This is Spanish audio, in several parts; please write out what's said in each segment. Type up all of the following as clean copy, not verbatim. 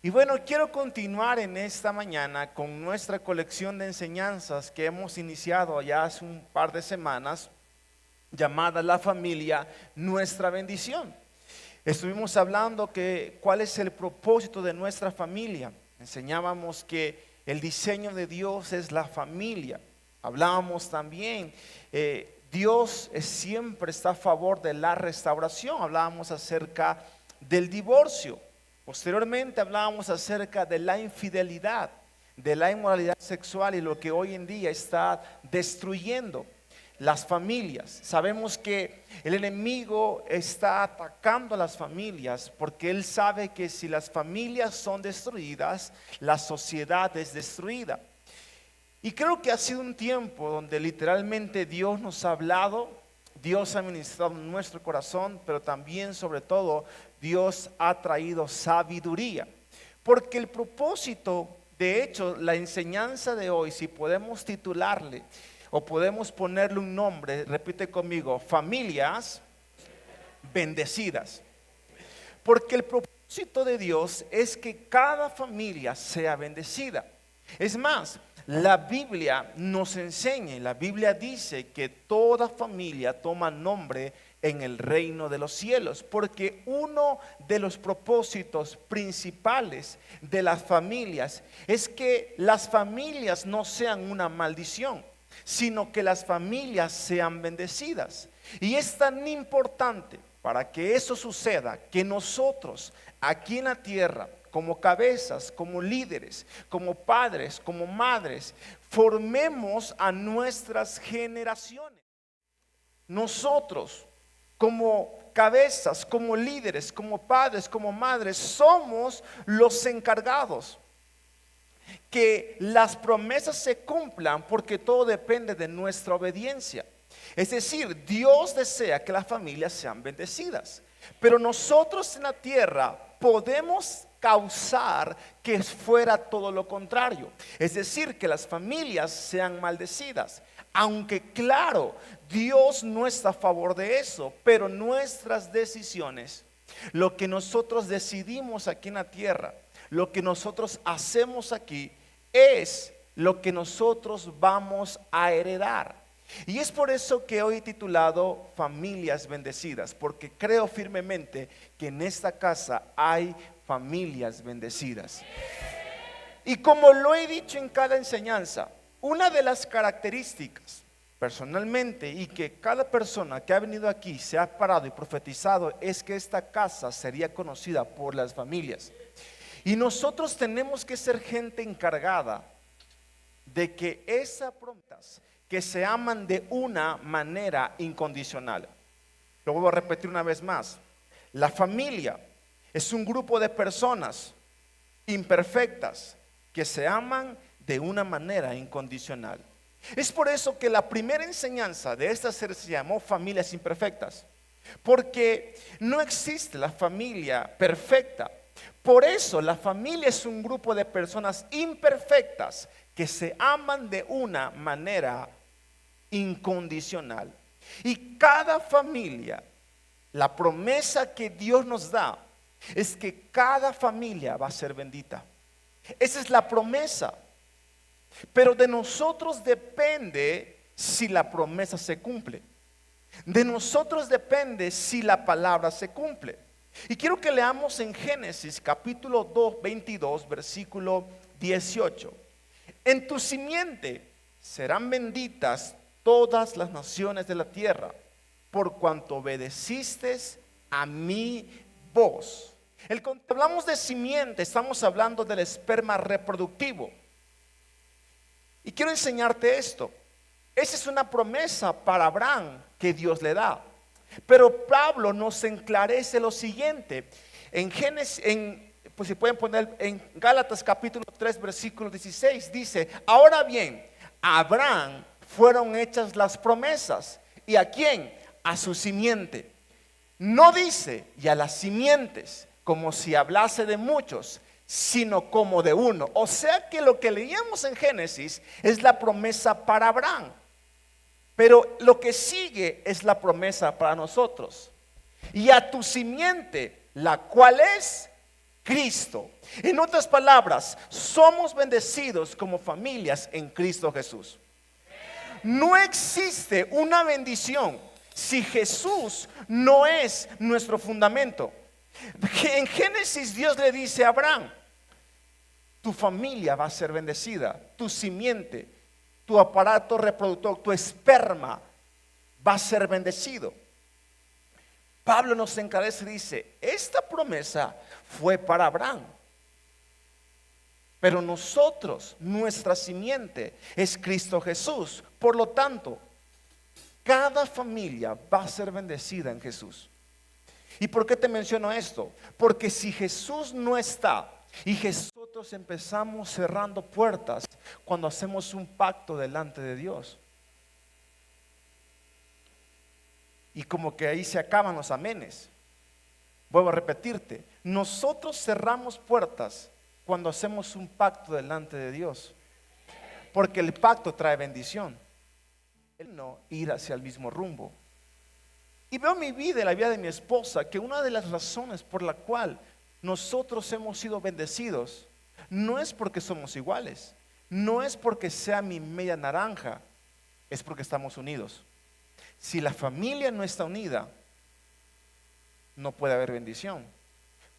Y bueno, quiero continuar en esta mañana con nuestra colección de enseñanzas que hemos iniciado ya hace un par de semanas, llamada La Familia, Nuestra Bendición. Estuvimos hablando que cuál es el propósito de nuestra familia. Enseñábamos que el diseño de Dios es la familia. Hablábamos también, Dios siempre está a favor de la restauración. Hablábamos acerca del divorcio. Posteriormente hablábamos acerca de la infidelidad, de la inmoralidad sexual y lo que hoy en día está destruyendo las familias. Sabemos que el enemigo está atacando a las familias porque él sabe que si las familias son destruidas, la sociedad es destruida. Y creo que ha sido un tiempo donde literalmente Dios nos ha hablado, Dios ha ministrado en nuestro corazón, pero también sobre todo Dios ha traído sabiduría. Porque el propósito, de hecho, la enseñanza de hoy, si podemos titularle o podemos ponerle un nombre, repite conmigo, familias bendecidas. Porque el propósito de Dios es que cada familia sea bendecida. Es más, la Biblia nos enseña, la Biblia dice que toda familia toma nombre en el reino de los cielos, porque uno de los propósitos principales de las familias es que las familias no sean una maldición, sino que las familias sean bendecidas. Y es tan importante para que eso suceda que nosotros aquí en la tierra, como cabezas, como líderes, como padres, como madres, formemos a nuestras generaciones. Nosotros, como cabezas, como líderes, como padres, como madres, somos los encargados que las promesas se cumplan, porque todo depende de nuestra obediencia. Es decir, Dios desea que las familias sean bendecidas, pero nosotros en la tierra podemos causar que fuera todo lo contrario, es decir, que las familias sean maldecidas. Aunque claro, Dios no está a favor de eso, pero nuestras decisiones, lo que nosotros decidimos aquí en la tierra, lo que nosotros hacemos aquí, es lo que nosotros vamos a heredar. Y es por eso que hoy he titulado Familias Bendecidas, porque creo firmemente que en esta casa hay familias bendecidas. Y como lo he dicho en cada enseñanza, una de las características personalmente y que cada persona que ha venido aquí se ha parado y profetizado es que esta casa sería conocida por las familias. Y nosotros tenemos que ser gente encargada de que esas promesas que se aman de una manera incondicional. Lo vuelvo a repetir una vez más. La familia es un grupo de personas imperfectas que se aman de una manera incondicional. Es por eso que la primera enseñanza de esta serie se llamó Familias Imperfectas, porque no existe la familia perfecta. Por eso la familia es un grupo de personas imperfectas que se aman de una manera incondicional. Y cada familia, la promesa que Dios nos da es que cada familia va a ser bendita. Esa es la promesa. Pero de nosotros depende si la promesa se cumple. De nosotros depende si la palabra se cumple. Y quiero que leamos en Génesis capítulo 2, 22, versículo 18. En tu simiente serán benditas todas las naciones de la tierra, por cuanto obedeciste a mi voz. Cuando hablamos de simiente, estamos hablando del esperma reproductivo. Y quiero enseñarte esto. Esa es una promesa para Abraham que Dios le da. Pero Pablo nos enclarece lo siguiente. En Génesis, pues si pueden poner en Gálatas capítulo 3 versículo 16, dice: ahora bien, a Abraham fueron hechas las promesas. ¿Y a quién? A su simiente. No dice y a las simientes, como si hablase de muchos, sino como de uno. O sea que lo que leíamos en Génesis es la promesa para Abraham, pero lo que sigue es la promesa para nosotros. Y a tu simiente, la cual es Cristo. En otras palabras, somos bendecidos como familias en Cristo Jesús. No existe una bendición si Jesús no es nuestro fundamento. En Génesis Dios le dice a Abraham: tu familia va a ser bendecida, tu simiente, tu aparato reproductor, tu esperma va a ser bendecido. Pablo nos encarece y dice: esta promesa fue para Abraham, pero nosotros, nuestra simiente es Cristo Jesús. Por lo tanto, cada familia va a ser bendecida en Jesús. ¿Y por qué te menciono esto? Porque si Jesús no está y nosotros empezamos cerrando puertas cuando hacemos un pacto delante de Dios, y como que ahí se acaban los amenes. Vuelvo a repetirte, nosotros cerramos puertas cuando hacemos un pacto delante de Dios, porque el pacto trae bendición, el no ir hacia el mismo rumbo. Y veo mi vida y la vida de mi esposa, que una de las razones por la cual nosotros hemos sido bendecidos no es porque somos iguales, no es porque sea mi media naranja, es porque estamos unidos. Si la familia no está unida, no puede haber bendición.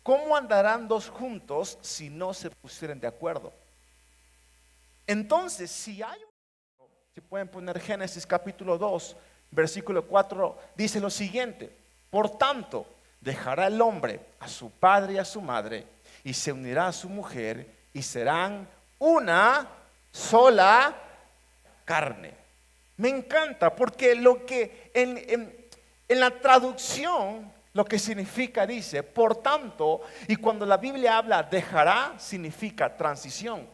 ¿Cómo andarán dos juntos si no se pusieran de acuerdo? Entonces, si pueden poner Génesis capítulo 2, versículo 4, dice lo siguiente: por tanto, dejará el hombre a su padre y a su madre, y se unirá a su mujer, y serán una sola carne. Me encanta, porque lo que en la traducción, lo que significa, dice por tanto, y cuando la Biblia habla dejará, significa transición.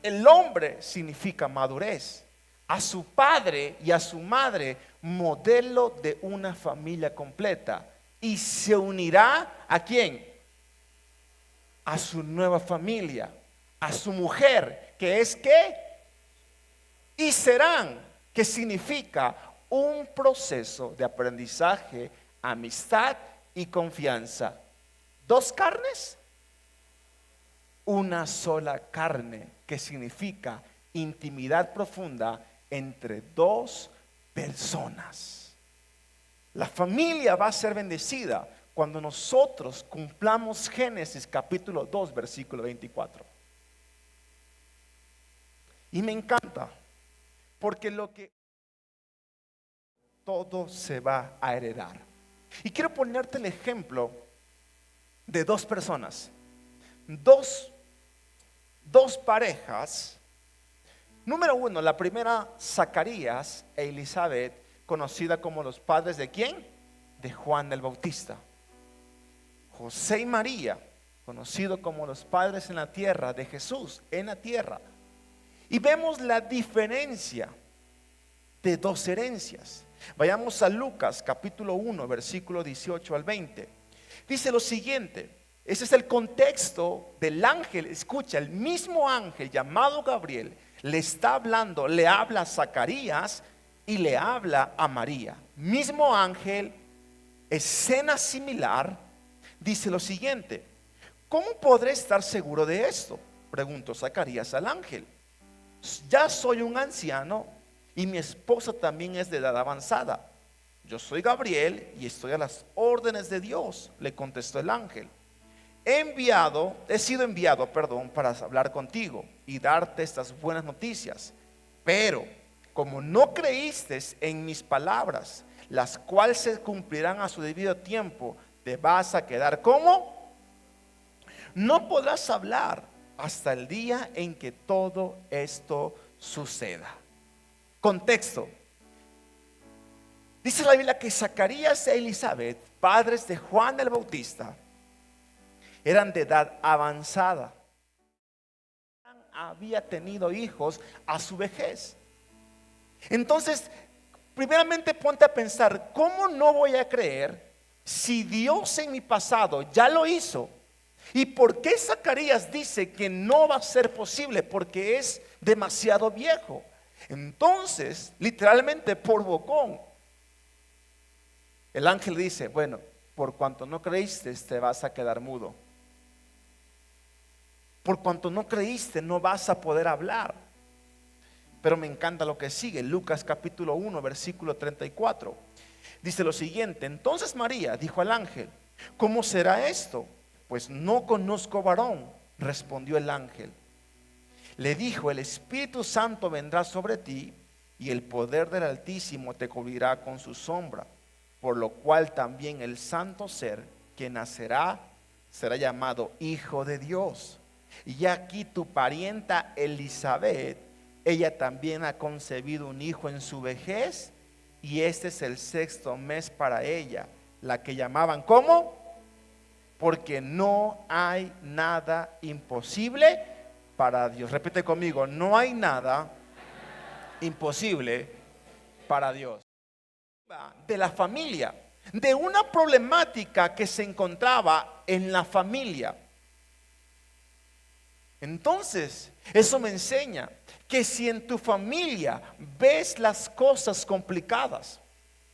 El hombre significa madurez, a su padre y a su madre, modelo de una familia completa, y se unirá ¿a quién? A su nueva familia, a su mujer, que es ¿qué? Y serán, que significa un proceso de aprendizaje, amistad y confianza. ¿Dos carnes? Una sola carne, que significa intimidad profunda entre dos personas. La familia va a ser bendecida cuando nosotros cumplamos Génesis capítulo 2 versículo 24. Y me encanta, porque todo se va a heredar. Y quiero ponerte el ejemplo de dos personas, dos parejas. Número uno, la primera, Zacarías e Elizabeth, conocida como los padres de ¿quién? De Juan el Bautista. José y María, conocido como los padres en la tierra de Jesús en la tierra. Y vemos la diferencia de dos herencias. Vayamos a Lucas capítulo 1 versículo 18 al 20. Dice lo siguiente: ese es el contexto del ángel. Escucha, el mismo ángel llamado Gabriel le está hablando, le habla a Zacarías y le habla a María. Mismo ángel, escena similar. Dice lo siguiente: ¿cómo podré estar seguro de esto?, preguntó Zacarías al ángel. Ya soy un anciano y mi esposa también es de edad avanzada. Yo soy Gabriel y estoy a las órdenes de Dios, le contestó el ángel. He sido enviado, para hablar contigo y darte estas buenas noticias. Pero como no creíste en mis palabras, las cuales se cumplirán a su debido tiempo, te vas a quedar ¿cómo? No podrás hablar hasta el día en que todo esto suceda. Contexto. Dice la Biblia que Zacarías e Elizabeth, padres de Juan el Bautista, eran de edad avanzada. Había tenido hijos a su vejez. Entonces, primeramente ponte a pensar: ¿cómo no voy a creer si Dios en mi pasado ya lo hizo? ¿Y por qué Zacarías dice que no va a ser posible? Porque es demasiado viejo. Entonces, literalmente por bocón, el ángel dice: bueno, por cuanto no creíste, te vas a quedar mudo. Por cuanto no creíste, no vas a poder hablar. Pero me encanta lo que sigue. Lucas capítulo 1, versículo 34. Dice lo siguiente: entonces María dijo al ángel: ¿cómo será esto? Pues no conozco varón. Respondió el ángel. Le dijo: el Espíritu Santo vendrá sobre ti, y el poder del Altísimo te cubrirá con su sombra. Por lo cual también el santo ser que nacerá será llamado Hijo de Dios. Y aquí tu parienta Elizabeth, ella también ha concebido un hijo en su vejez, y este es el 6º mes para ella, la que llamaban ¿cómo? Porque no hay nada imposible para Dios. Repite conmigo: no hay nada imposible para Dios. De la familia, de una problemática que se encontraba en la familia. Entonces, eso me enseña que si en tu familia ves las cosas complicadas,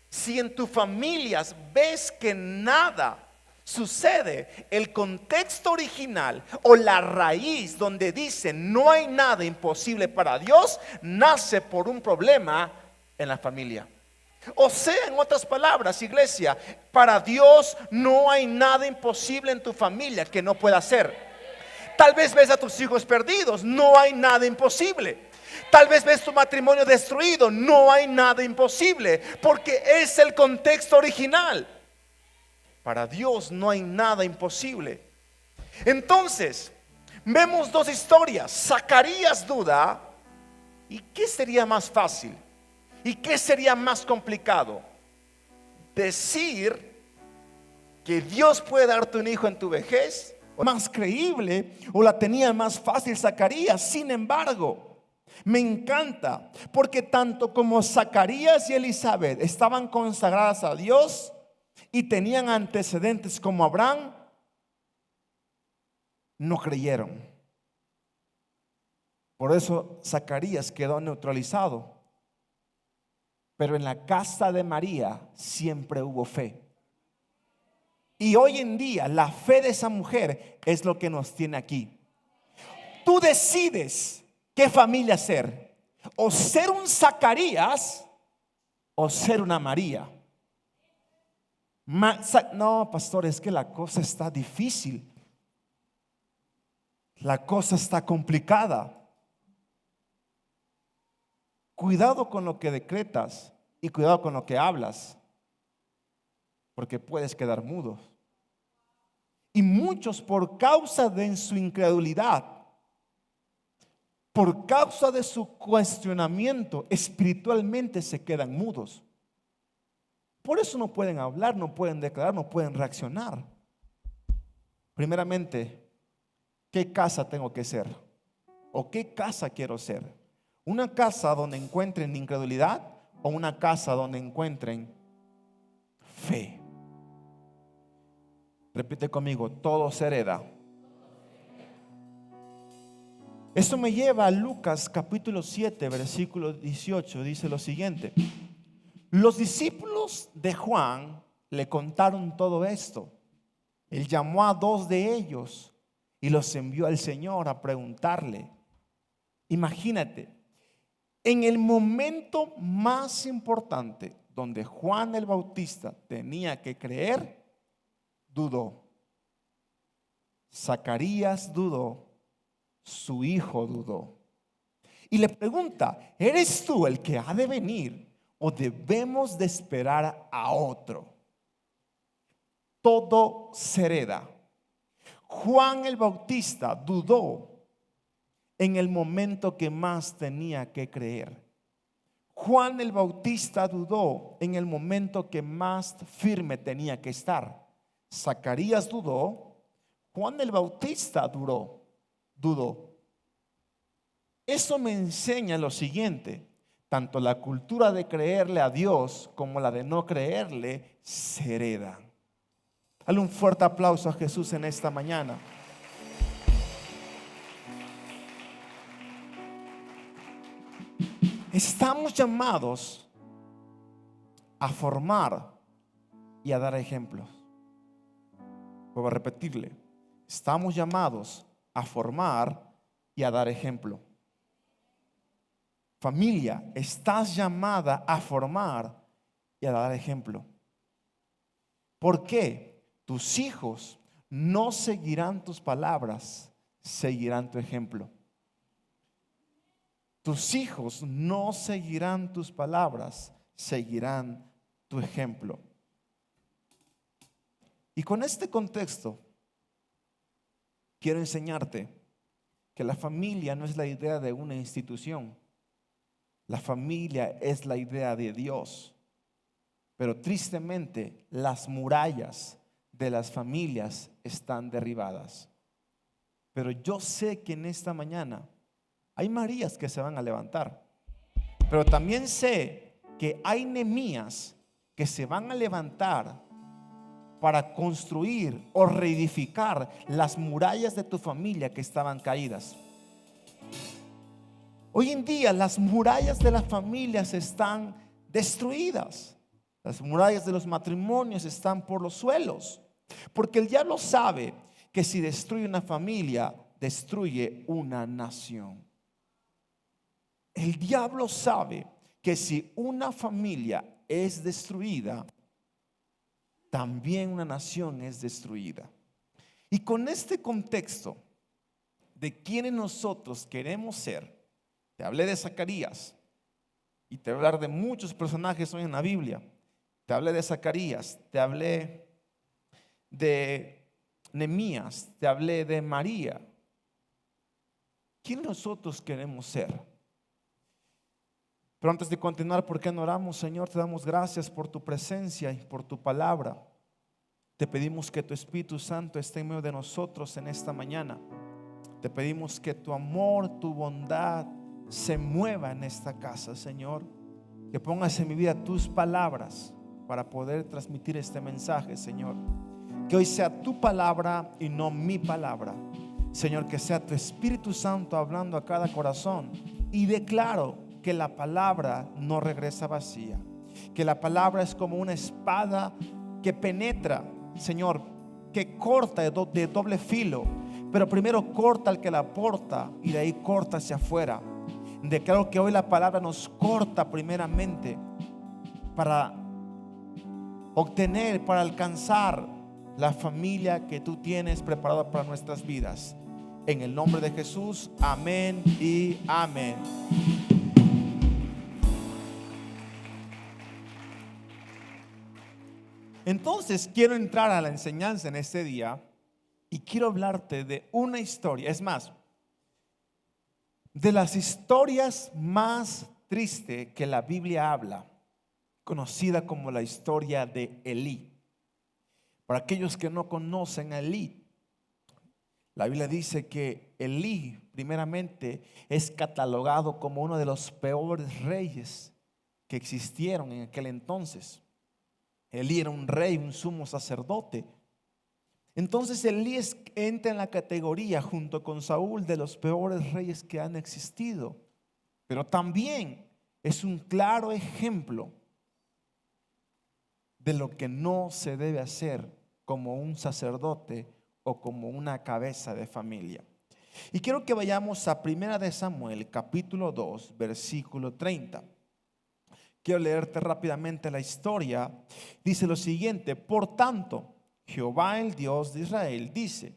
si en tu familia ves que nada sucede, el contexto original o la raíz donde dice no hay nada imposible para Dios, nace por un problema en la familia. O sea, en otras palabras, iglesia, para Dios no hay nada imposible en tu familia que no pueda hacer. Tal vez ves a tus hijos perdidos, no hay nada imposible. Tal vez ves tu matrimonio destruido, no hay nada imposible, porque es el contexto original. Para Dios no hay nada imposible. Entonces, vemos dos historias. Zacarías duda. ¿Y qué sería más fácil? ¿Y qué sería más complicado? Decir que Dios puede darte un hijo en tu vejez, o más creíble, o la tenía más fácil Zacarías. Sin embargo, me encanta porque tanto como Zacarías y Elizabeth estaban consagradas a Dios y tenían antecedentes como Abraham, no creyeron. Por eso Zacarías quedó neutralizado. Pero en la casa de María siempre hubo fe. Y hoy en día la fe de esa mujer es lo que nos tiene aquí. Tú decides qué familia ser: o ser un Zacarías o ser una María. No, pastor, es que la cosa está difícil. La cosa está complicada. Cuidado con lo que decretas y cuidado con lo que hablas, porque puedes quedar mudos. Y muchos, por causa de su incredulidad, por causa de su cuestionamiento, espiritualmente se quedan mudos. Por eso no pueden hablar, no pueden declarar, no pueden reaccionar. Primeramente, ¿qué casa tengo que ser? ¿O qué casa quiero ser? ¿Una casa donde encuentren incredulidad o una casa donde encuentren fe? Repite conmigo: todo se hereda. Esto me lleva a Lucas capítulo 7, versículo 18. Dice lo siguiente: los discípulos de Juan le contaron todo esto. Él llamó a 2 de ellos y los envió al Señor a preguntarle. Imagínate, en el momento más importante donde Juan el Bautista tenía que creer, dudó. Zacarías dudó, su hijo dudó. Y le pregunta: ¿eres tú el que ha de venir o debemos de esperar a otro? Todo se hereda. Juan el Bautista dudó en el momento que más tenía que creer. Juan el Bautista dudó en el momento que más firme tenía que estar. Zacarías dudó, Juan el Bautista dudó. Eso me enseña lo siguiente: tanto la cultura de creerle a Dios como la de no creerle se heredan. Dale un fuerte aplauso a Jesús en esta mañana. Estamos llamados a formar y a dar ejemplos. Vuelvo a repetirle: estamos llamados a formar y a dar ejemplo. Familia, estás llamada a formar y a dar ejemplo. ¿Por qué? Tus hijos no seguirán tus palabras, seguirán tu ejemplo. Tus hijos no seguirán tus palabras, seguirán tu ejemplo. Y con este contexto, quiero enseñarte que la familia no es la idea de una institución. La familia es la idea de Dios. Pero tristemente, las murallas de las familias están derribadas. Pero yo sé que en esta mañana hay Marías que se van a levantar. Pero también sé que hay Nehemías que se van a levantar para construir o reedificar las murallas de tu familia que estaban caídas. Hoy en día las murallas de las familias están destruidas. Las murallas de los matrimonios están por los suelos. Porque el diablo sabe que si destruye una familia, destruye una nación. El diablo sabe que si una familia es destruida, también una nación es destruida. Y con este contexto de quienes nosotros queremos ser, te hablé de Zacarías y te voy a hablar de muchos personajes hoy en la Biblia. Te hablé de Zacarías, te hablé de Nehemías, te hablé de María. ¿Quién nosotros queremos ser? Pero antes de continuar, ¿por qué no oramos? Señor, te damos gracias por tu presencia y por tu palabra. Te pedimos que tu Espíritu Santo esté en medio de nosotros en esta mañana. Te pedimos que tu amor, tu bondad se mueva en esta casa, Señor. Que pongas en mi vida tus palabras para poder transmitir este mensaje, Señor. Que hoy sea tu palabra y no mi palabra. Señor, que sea tu Espíritu Santo hablando a cada corazón. Y declaro que la palabra no regresa vacía. Que la palabra es como una espada que penetra, Señor, que corta de doble filo. Pero primero corta al que la porta y de ahí corta hacia afuera. Declaro que hoy la palabra nos corta primeramente para obtener, para alcanzar la familia que tú tienes preparada para nuestras vidas. En el nombre de Jesús, amén y amén. Entonces quiero entrar a la enseñanza en este día y quiero hablarte de una historia. Es más, de las historias más tristes que la Biblia habla, conocida como la historia de Elí. Para aquellos que no conocen a Elí, la Biblia dice que Elí primeramente es catalogado como uno de los peores reyes que existieron en aquel entonces. Elí era un rey, un sumo sacerdote. Entonces Elí entra en la categoría junto con Saúl de los peores reyes que han existido. Pero también es un claro ejemplo de lo que no se debe hacer como un sacerdote o como una cabeza de familia. Y quiero que vayamos a 1 de Samuel capítulo 2 versículo 30. Quiero leerte rápidamente la historia. Dice lo siguiente: por tanto, Jehová el Dios de Israel dice: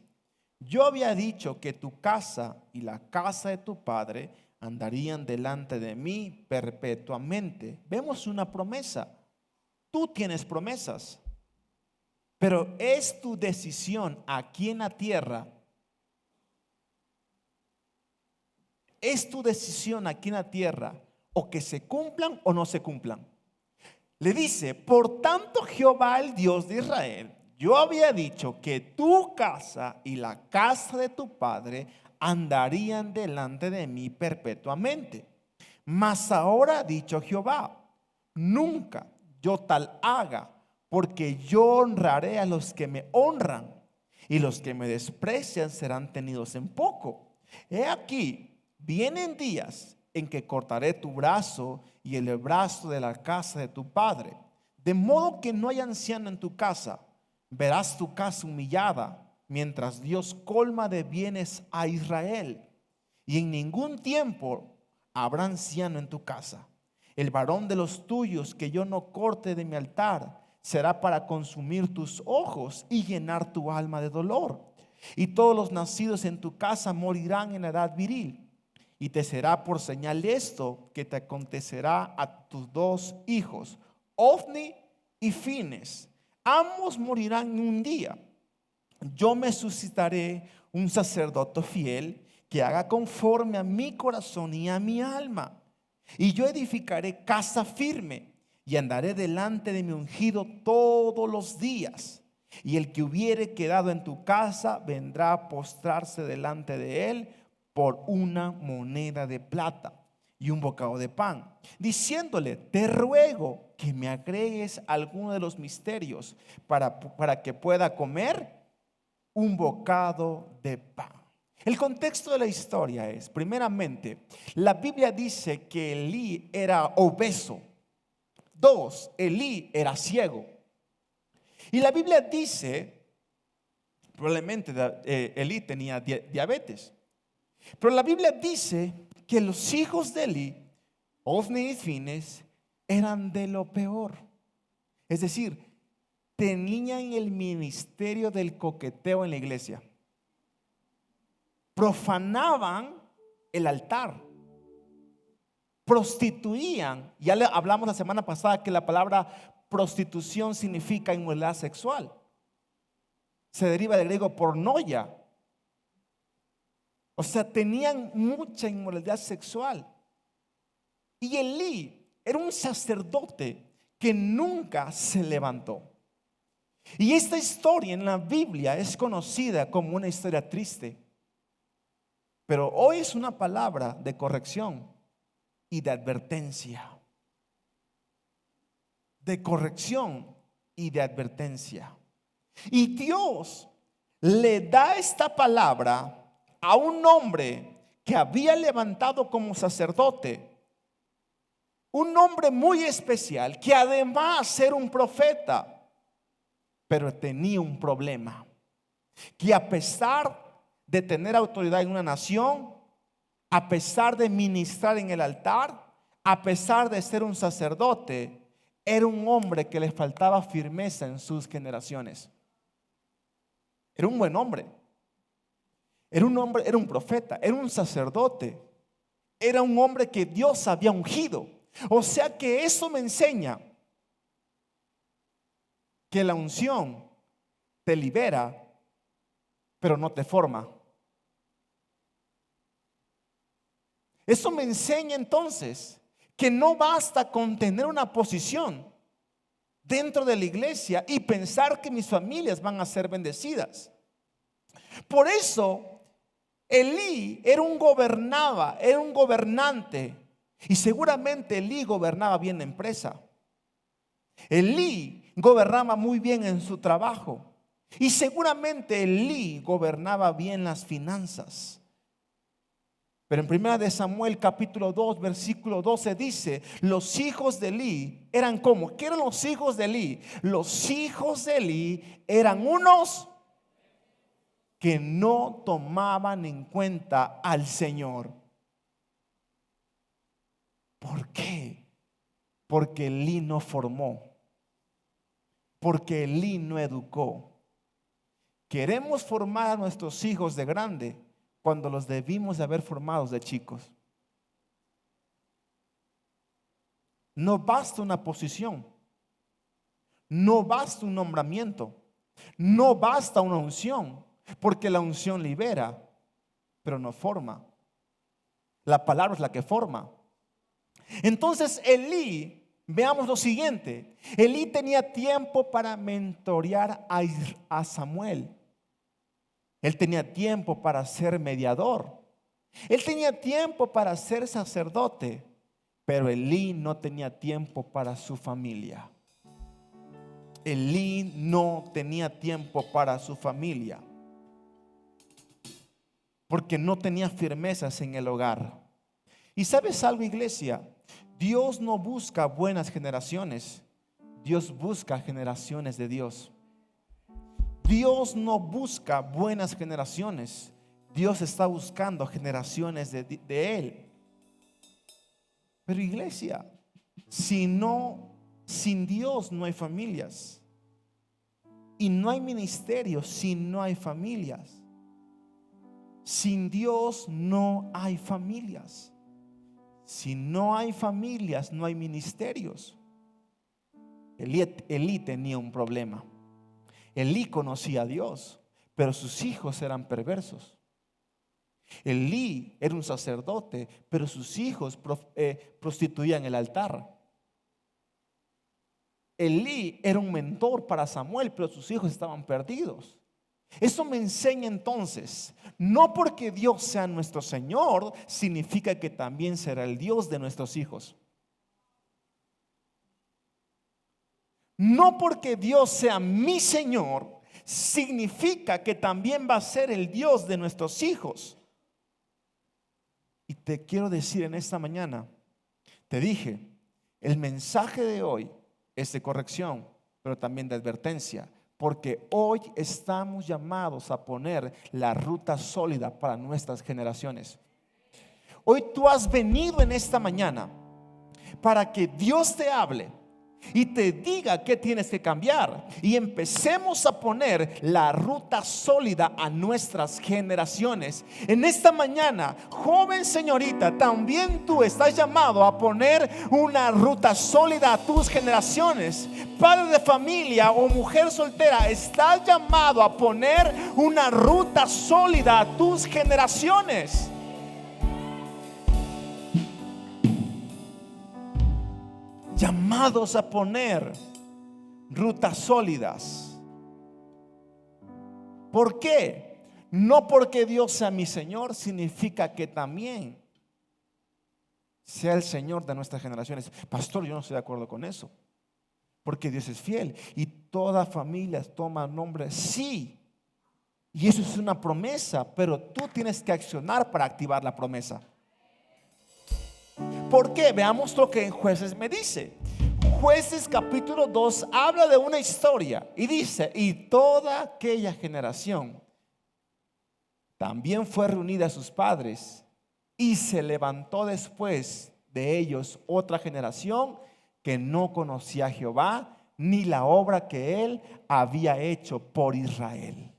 yo había dicho que tu casa y la casa de tu padre andarían delante de mí perpetuamente. Vemos una promesa. Tú tienes promesas, pero es tu decisión aquí en la tierra. Es tu decisión aquí en la tierra o que se cumplan o no se cumplan. Le dice: por tanto, Jehová el Dios de Israel, yo había dicho que tu casa y la casa de tu padre andarían delante de mí perpetuamente. Mas ahora ha dicho Jehová: nunca yo tal haga, porque yo honraré a los que me honran, y los que me desprecian serán tenidos en poco. He aquí, vienen días en que cortaré tu brazo y el brazo de la casa de tu padre, de modo que no haya anciano en tu casa. Verás tu casa humillada, mientras Dios colma de bienes a Israel. Y en ningún tiempo habrá anciano en tu casa. El varón de los tuyos que yo no corte de mi altar será para consumir tus ojos y llenar tu alma de dolor. Y todos los nacidos en tu casa morirán en la edad viril. Y te será por señal esto que te acontecerá a tus dos hijos, Ofni y Fines. Ambos morirán en un día. Yo me suscitaré un sacerdote fiel que haga conforme a mi corazón y a mi alma. Y yo edificaré casa firme y andaré delante de mi ungido todos los días. Y el que hubiere quedado en tu casa vendrá a postrarse delante de él por una moneda de plata y un bocado de pan, diciéndole: te ruego que me agregues alguno de los misterios para que pueda comer un bocado de pan. El contexto de la historia es, primeramente, la Biblia dice que Elí era obeso. 2, Elí era ciego. Y la Biblia dice, probablemente Elí tenía diabetes. Pero la Biblia dice que los hijos de Elí, Ofni y Fines, eran de lo peor. Es decir, tenían el ministerio del coqueteo en la iglesia. Profanaban el altar. Prostituían. Ya le hablamos la semana pasada que la palabra prostitución significa inmoralidad sexual. Se deriva del griego pornoia. O sea, tenían mucha inmoralidad sexual. Y Elí era un sacerdote que nunca se levantó. Y esta historia en la Biblia es conocida como una historia triste. Pero hoy es una palabra de corrección y de advertencia. De corrección y de advertencia. Y Dios le da esta palabra a un hombre que había levantado como sacerdote, un hombre muy especial que además era un profeta, pero tenía un problema, que a pesar de tener autoridad en una nación, a pesar de ministrar en el altar, a pesar de ser un sacerdote, era un hombre que le faltaba firmeza en sus generaciones. Era un buen hombre. Era un hombre, era un profeta, era un sacerdote, era un hombre que Dios había ungido. O sea que eso me enseña que la unción te libera, pero no te forma. Eso me enseña entonces que no basta con tener una posición dentro de la iglesia y pensar que mis familias van a ser bendecidas. Por eso Elí era un gobernante, y seguramente Elí gobernaba bien la empresa. Elí gobernaba muy bien en su trabajo, y seguramente Elí gobernaba bien las finanzas. Pero en 1 de Samuel capítulo 2 versículo 12 dice: los hijos de Elí eran como. ¿Qué eran los hijos de Elí? Los hijos de Elí eran unos que no tomaban en cuenta al Señor. ¿Por qué? Porque Elí no formó, porque Elí no educó. Queremos formar a nuestros hijos de grande cuando los debimos de haber formado de chicos. No basta una posición, no basta un nombramiento, no basta una unción, porque la unción libera, pero no forma. La palabra es la que forma. Entonces Elí, veamos lo siguiente. Elí tenía tiempo para mentorear a Samuel. Él tenía tiempo para ser mediador. Él tenía tiempo para ser sacerdote. Pero Elí no tenía tiempo para su familia. Elí no tenía tiempo para su familia, porque no tenía firmezas en el hogar. Y ¿sabes algo, iglesia? Dios no busca buenas generaciones, Dios busca generaciones de Dios. Dios no busca buenas generaciones. Dios está buscando generaciones de Él. Pero iglesia, sin Dios no hay familias. Y no hay ministerio si no hay familias. Sin Dios no hay familias. Si no hay familias, no hay ministerios. Elí tenía un problema. Elí conocía a Dios, pero sus hijos eran perversos. Elí era un sacerdote, pero sus hijos prostituían el altar. Elí era un mentor para Samuel, pero sus hijos estaban perdidos. Eso me enseña entonces, no porque Dios sea nuestro Señor, significa que también será el Dios de nuestros hijos. No porque Dios sea mi Señor, significa que también va a ser el Dios de nuestros hijos. Y te quiero decir en esta mañana, te dije, el mensaje de hoy es de corrección, pero también de advertencia. Porque hoy estamos llamados a poner la ruta sólida para nuestras generaciones. Hoy tú has venido en esta mañana para que Dios te hable y te diga qué tienes que cambiar, y empecemos a poner la ruta sólida a nuestras generaciones. En esta mañana, joven señorita, también tú estás llamado a poner una ruta sólida a tus generaciones. Padre de familia o mujer soltera, estás llamado a poner una ruta sólida a tus generaciones. Llamados a poner rutas sólidas. ¿Por qué? No porque Dios sea mi Señor significa que también sea el Señor de nuestras generaciones. Pastor, yo no estoy de acuerdo con eso, porque Dios es fiel y toda familia toma nombre, sí, y eso es una promesa, pero tú tienes que accionar para activar la promesa. ¿Por qué? Veamos lo que en Jueces me dice. Jueces capítulo 2 habla de una historia y dice: y toda aquella generación también fue reunida a sus padres, y se levantó después de ellos otra generación que no conocía a Jehová ni la obra que él había hecho por Israel.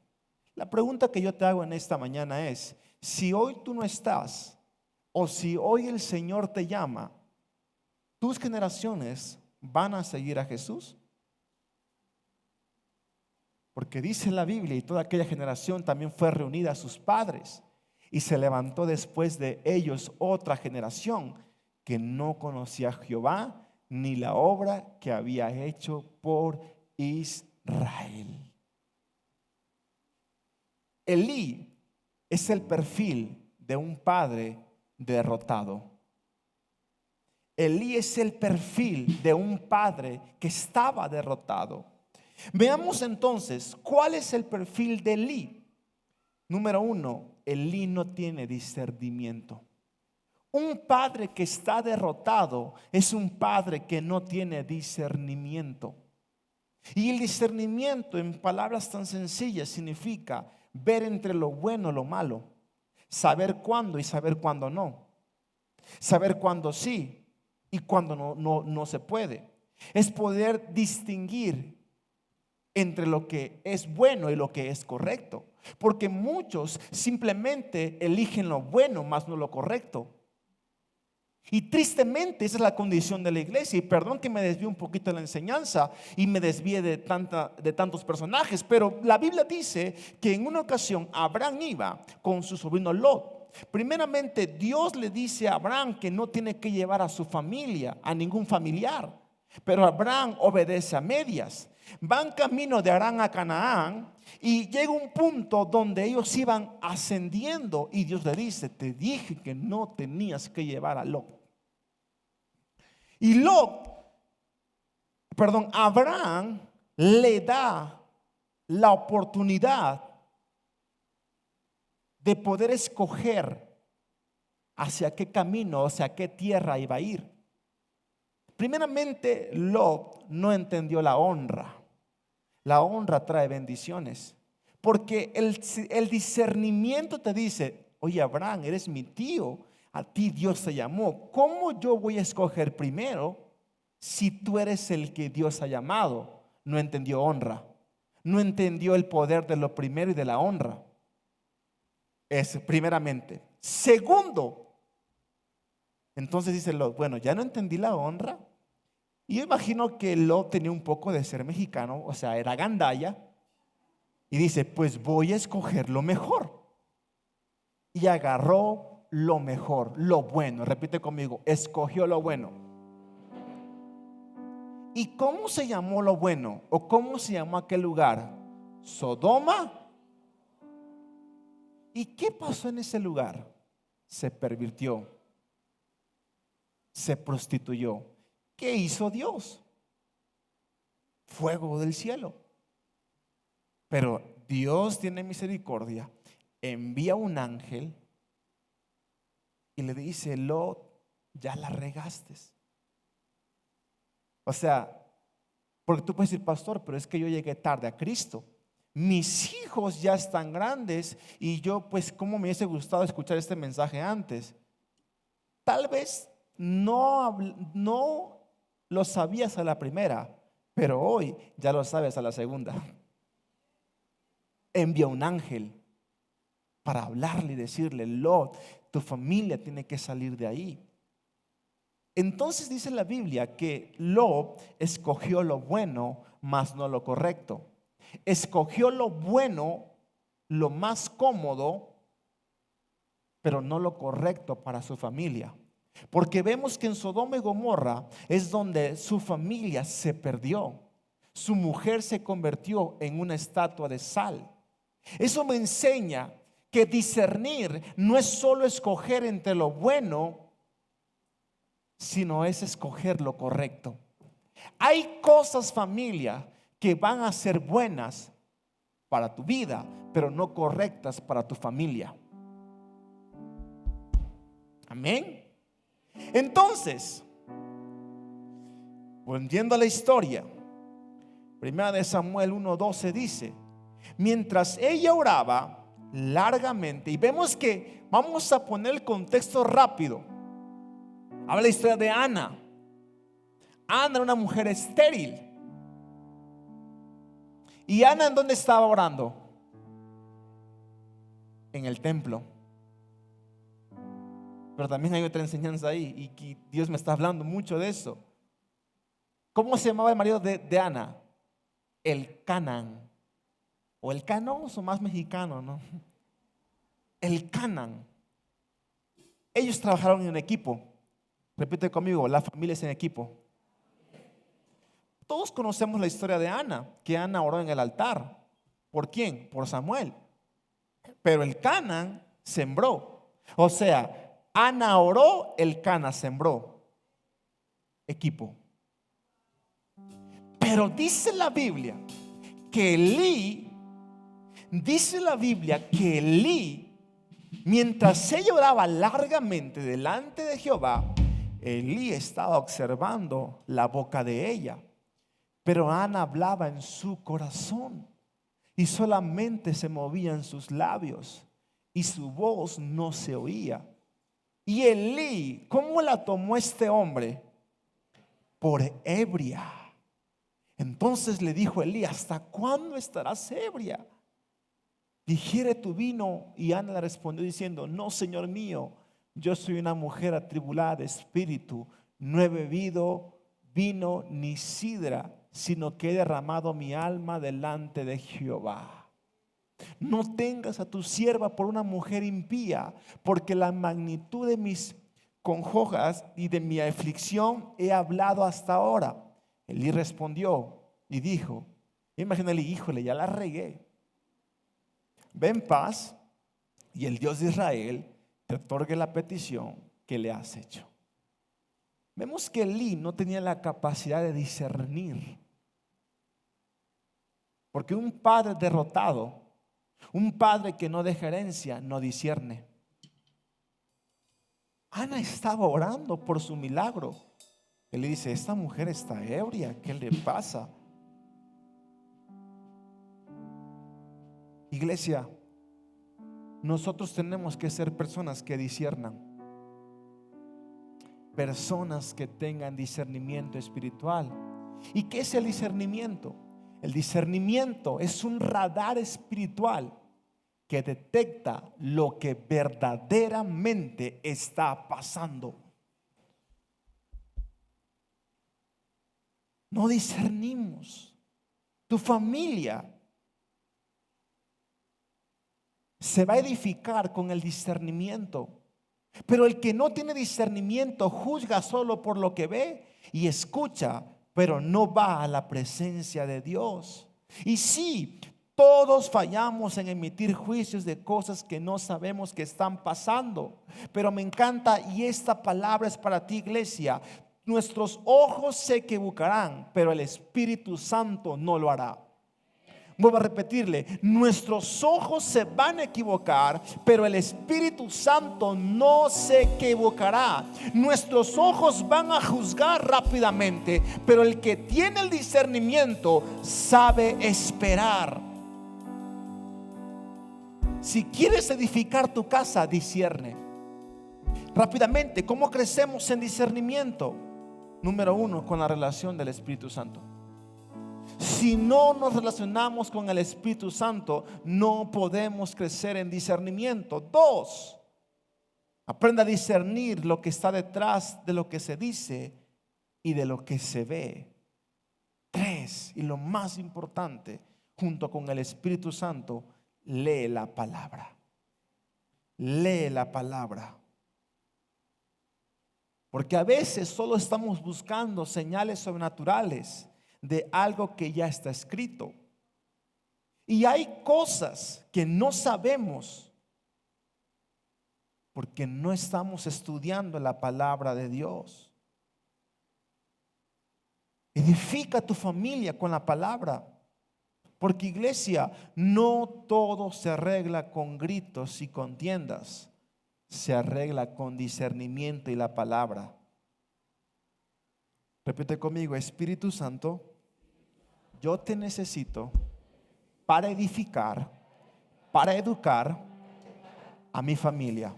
La pregunta que yo te hago en esta mañana es: si hoy tú no estás, o si hoy el Señor te llama, ¿tus generaciones van a seguir a Jesús? Porque dice la Biblia: y toda aquella generación también fue reunida a sus padres, y se levantó después de ellos otra generación que no conocía a Jehová ni la obra que había hecho por Israel. Elí es el perfil de un padre derrotado. Elí es el perfil de un padre que estaba derrotado. Veamos entonces cuál es el perfil de Elí. Número 1, Elí no tiene discernimiento. Un padre que está derrotado es un padre que no tiene discernimiento. Y el discernimiento, en palabras tan sencillas, significa ver entre lo bueno y lo malo, saber cuándo y saber cuándo no, saber cuándo sí y cuándo no se puede. Es poder distinguir entre lo que es bueno y lo que es correcto, porque muchos simplemente eligen lo bueno más no lo correcto. Y tristemente esa es la condición de la iglesia. Y perdón que me desvíe un poquito de la enseñanza y me desvíe de tantos personajes, pero la Biblia dice que en una ocasión Abraham iba con su sobrino Lot. Primeramente, Dios le dice a Abraham que no tiene que llevar a su familia, a ningún familiar, pero Abraham obedece a medias. Van camino de Harán a Canaán y llega un punto donde ellos iban ascendiendo y Dios le dice: te dije que no tenías que llevar a Lot. Y Abraham le da la oportunidad de poder escoger hacia qué camino, hacia qué tierra iba a ir. Primeramente, Lot no entendió la honra. La honra trae bendiciones. Porque el discernimiento te dice, oye Abraham, eres mi tío, a ti Dios te llamó. ¿Cómo yo voy a escoger primero si tú eres el que Dios ha llamado? No entendió honra, no entendió el poder de lo primero y de la honra. Es primeramente. Segundo, entonces dice Lot, bueno, ya no entendí la honra. Y yo imagino que Lot tenía un poco de ser mexicano, o sea, era gandaya. Y dice, pues voy a escoger lo mejor. Y agarró lo mejor, lo bueno. Repite conmigo, escogió lo bueno. ¿Y cómo se llamó lo bueno? ¿O cómo se llamó aquel lugar? Sodoma. ¿Y qué pasó en ese lugar? Se pervirtió, se prostituyó. ¿Qué hizo Dios? Fuego del cielo. Pero Dios tiene misericordia, envía un ángel y le dice, Lot, ya la regaste. O sea, porque tú puedes decir, pastor, pero es que yo llegué tarde a Cristo. Mis hijos ya están grandes y yo, pues, ¿cómo me hubiese gustado escuchar este mensaje antes? Tal vez no lo sabías a la primera, pero hoy ya lo sabes a la segunda. Envía un ángel para hablarle y decirle, Lot, tu familia tiene que salir de ahí. Entonces dice la Biblia que Lot escogió lo bueno, mas no lo correcto. Escogió lo bueno, lo más cómodo, pero no lo correcto para su familia. Porque vemos que en Sodoma y Gomorra es donde su familia se perdió. Su mujer se convirtió en una estatua de sal. Eso me enseña que discernir no es solo escoger entre lo bueno, sino es escoger lo correcto. Hay cosas, familia, que van a ser buenas para tu vida, pero no correctas para tu familia. Amén. Entonces, volviendo a la historia, Primera de Samuel 1:12 dice, mientras ella oraba largamente, y vemos que vamos a poner el contexto rápido. Habla la historia de Ana. Ana era una mujer estéril. ¿Y Ana en dónde estaba orando? En el templo. Pero también hay otra enseñanza ahí, y que Dios me está hablando mucho de eso. ¿Cómo se llamaba el marido de Ana? El Canán. O el Canoso, más mexicano, ¿no? El Canán. Ellos trabajaron en equipo. Repite conmigo, la familia es en equipo. Todos conocemos la historia de Ana, que Ana oró en el altar. ¿Por quién? Por Samuel. Pero el Canán sembró. O sea, Ana oró, el Cana sembró. Equipo. Pero dice la Biblia que Elí, mientras ella oraba largamente delante de Jehová, Elí estaba observando la boca de ella. Pero Ana hablaba en su corazón y solamente se movían sus labios y su voz no se oía. Y Elí, ¿cómo la tomó este hombre? Por ebria. Entonces le dijo Elí, ¿hasta cuándo estarás ebria? Digiere tu vino. Y Ana le respondió diciendo, no, Señor mío, yo soy una mujer atribulada de espíritu, no he bebido vino ni sidra, sino que he derramado mi alma delante de Jehová. No tengas a tu sierva por una mujer impía, porque la magnitud de mis congojas y de mi aflicción he hablado hasta ahora. Elí respondió y dijo, imagínale, híjole, ya la regué. Ve en paz y el Dios de Israel te otorgue la petición que le has hecho. Vemos que Elí no tenía la capacidad de discernir, porque un padre derrotado, un padre que no deja herencia, no discierne. Ana estaba orando por su milagro. Él le dice, esta mujer está ebria, ¿qué le pasa? Y Iglesia, nosotros tenemos que ser personas que disciernan, personas que tengan discernimiento espiritual. ¿Y qué es el discernimiento? El discernimiento es un radar espiritual que detecta lo que verdaderamente está pasando. No discernimos. Tu familia se va a edificar con el discernimiento, pero el que no tiene discernimiento juzga solo por lo que ve y escucha, pero no va a la presencia de Dios. Y sí, todos fallamos en emitir juicios de cosas que no sabemos que están pasando, pero me encanta, y esta palabra es para ti, iglesia. Nuestros ojos se equivocarán, pero el Espíritu Santo no lo hará. Vuelvo a repetirle, nuestros ojos se van a equivocar, pero el Espíritu Santo no se equivocará. Nuestros ojos van a juzgar rápidamente, pero el que tiene el discernimiento sabe esperar. Si quieres edificar tu casa, discierne rápidamente. ¿Cómo crecemos en discernimiento? Número 1, con la relación del Espíritu Santo. Si no nos relacionamos con el Espíritu Santo, no podemos crecer en discernimiento. 2, aprenda a discernir lo que está detrás de lo que se dice y de lo que se ve. 3, y lo más importante, junto con el Espíritu Santo, lee la palabra. Lee la palabra. Porque a veces solo estamos buscando señales sobrenaturales de algo que ya está escrito. Y hay cosas que no sabemos porque no estamos estudiando la palabra de Dios. Edifica tu familia con la palabra. Porque, iglesia, no todo se arregla con gritos y contiendas. Se arregla con discernimiento y la palabra. Repite conmigo: Espíritu Santo, yo te necesito para edificar, para educar a mi familia.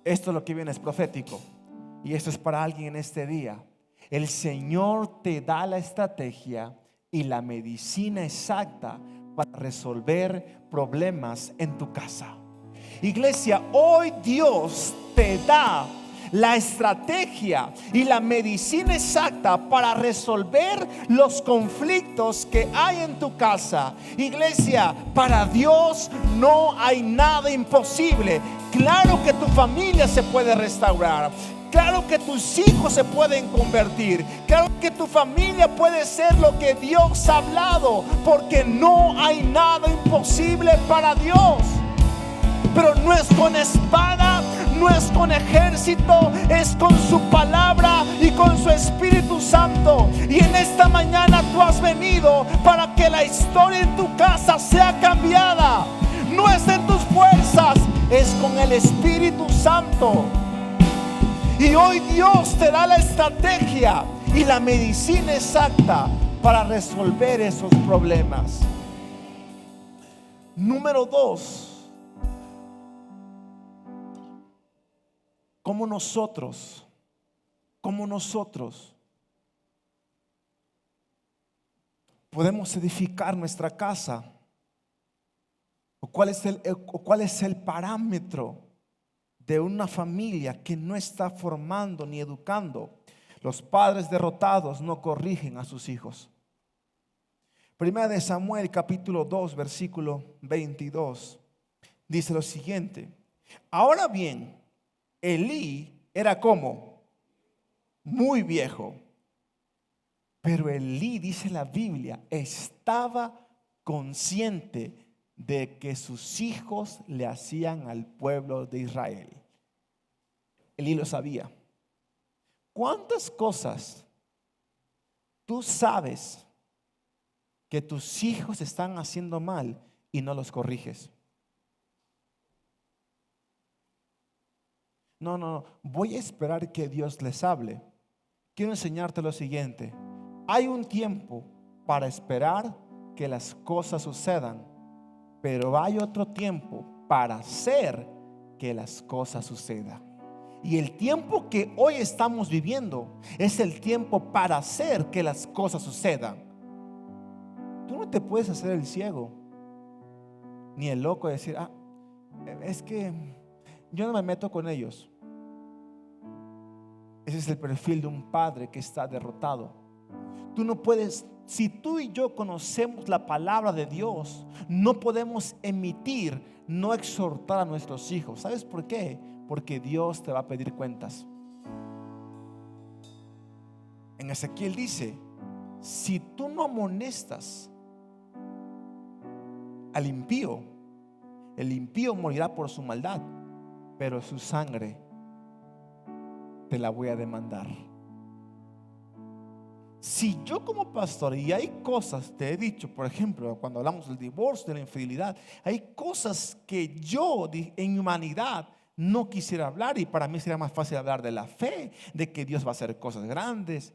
Esto es lo que viene, es profético, y esto es para alguien en este día. El Señor te da la estrategia y la medicina exacta para resolver problemas en tu casa. Iglesia, hoy Dios te da la estrategia y la medicina exacta para resolver los conflictos que hay en tu casa. Iglesia, para Dios no hay nada imposible. Claro que tu familia se puede restaurar. Claro que tus hijos se pueden convertir. Claro que tu familia puede ser lo que Dios ha hablado, porque no hay nada imposible para Dios. Pero no es con espada, no es con ejército, es con su palabra y con su Espíritu Santo. Y en esta mañana tú has venido para que la historia en tu casa sea cambiada. No es en tus fuerzas, es con el Espíritu Santo. Y hoy Dios te da la estrategia y la medicina exacta para resolver esos problemas. Número 2, ¿cómo nosotros podemos edificar nuestra casa? ¿O cuál es el parámetro de una familia que no está formando ni educando? Los padres derrotados no corrigen a sus hijos. Primera de Samuel capítulo 2 versículo 22 dice lo siguiente: ahora bien, Elí era como muy viejo, pero Elí, dice la Biblia, estaba consciente de que sus hijos le hacían al pueblo de Israel. Elí lo sabía. ¿Cuántas cosas tú sabes que tus hijos están haciendo mal y no los corriges? No, voy a esperar que Dios les hable. Quiero enseñarte lo siguiente: hay un tiempo para esperar que las cosas sucedan, pero hay otro tiempo para hacer que las cosas sucedan. Y el tiempo que hoy estamos viviendo es el tiempo para hacer que las cosas sucedan. Tú no te puedes hacer el ciego ni el loco y decir, es que yo no me meto con ellos. Ese es el perfil de un padre que está derrotado. Tú no puedes, si tú y yo conocemos la palabra de Dios, no podemos emitir, no exhortar a nuestros hijos. ¿Sabes por qué? Porque Dios te va a pedir cuentas. En Ezequiel dice, si tú no amonestas al impío, el impío morirá por su maldad, pero su sangre te la voy a demandar. Si yo como pastor, y hay cosas, te he dicho, por ejemplo, cuando hablamos del divorcio, de la infidelidad, hay cosas que yo en mi humanidad no quisiera hablar, y para mí sería más fácil hablar de la fe, de que Dios va a hacer cosas grandes.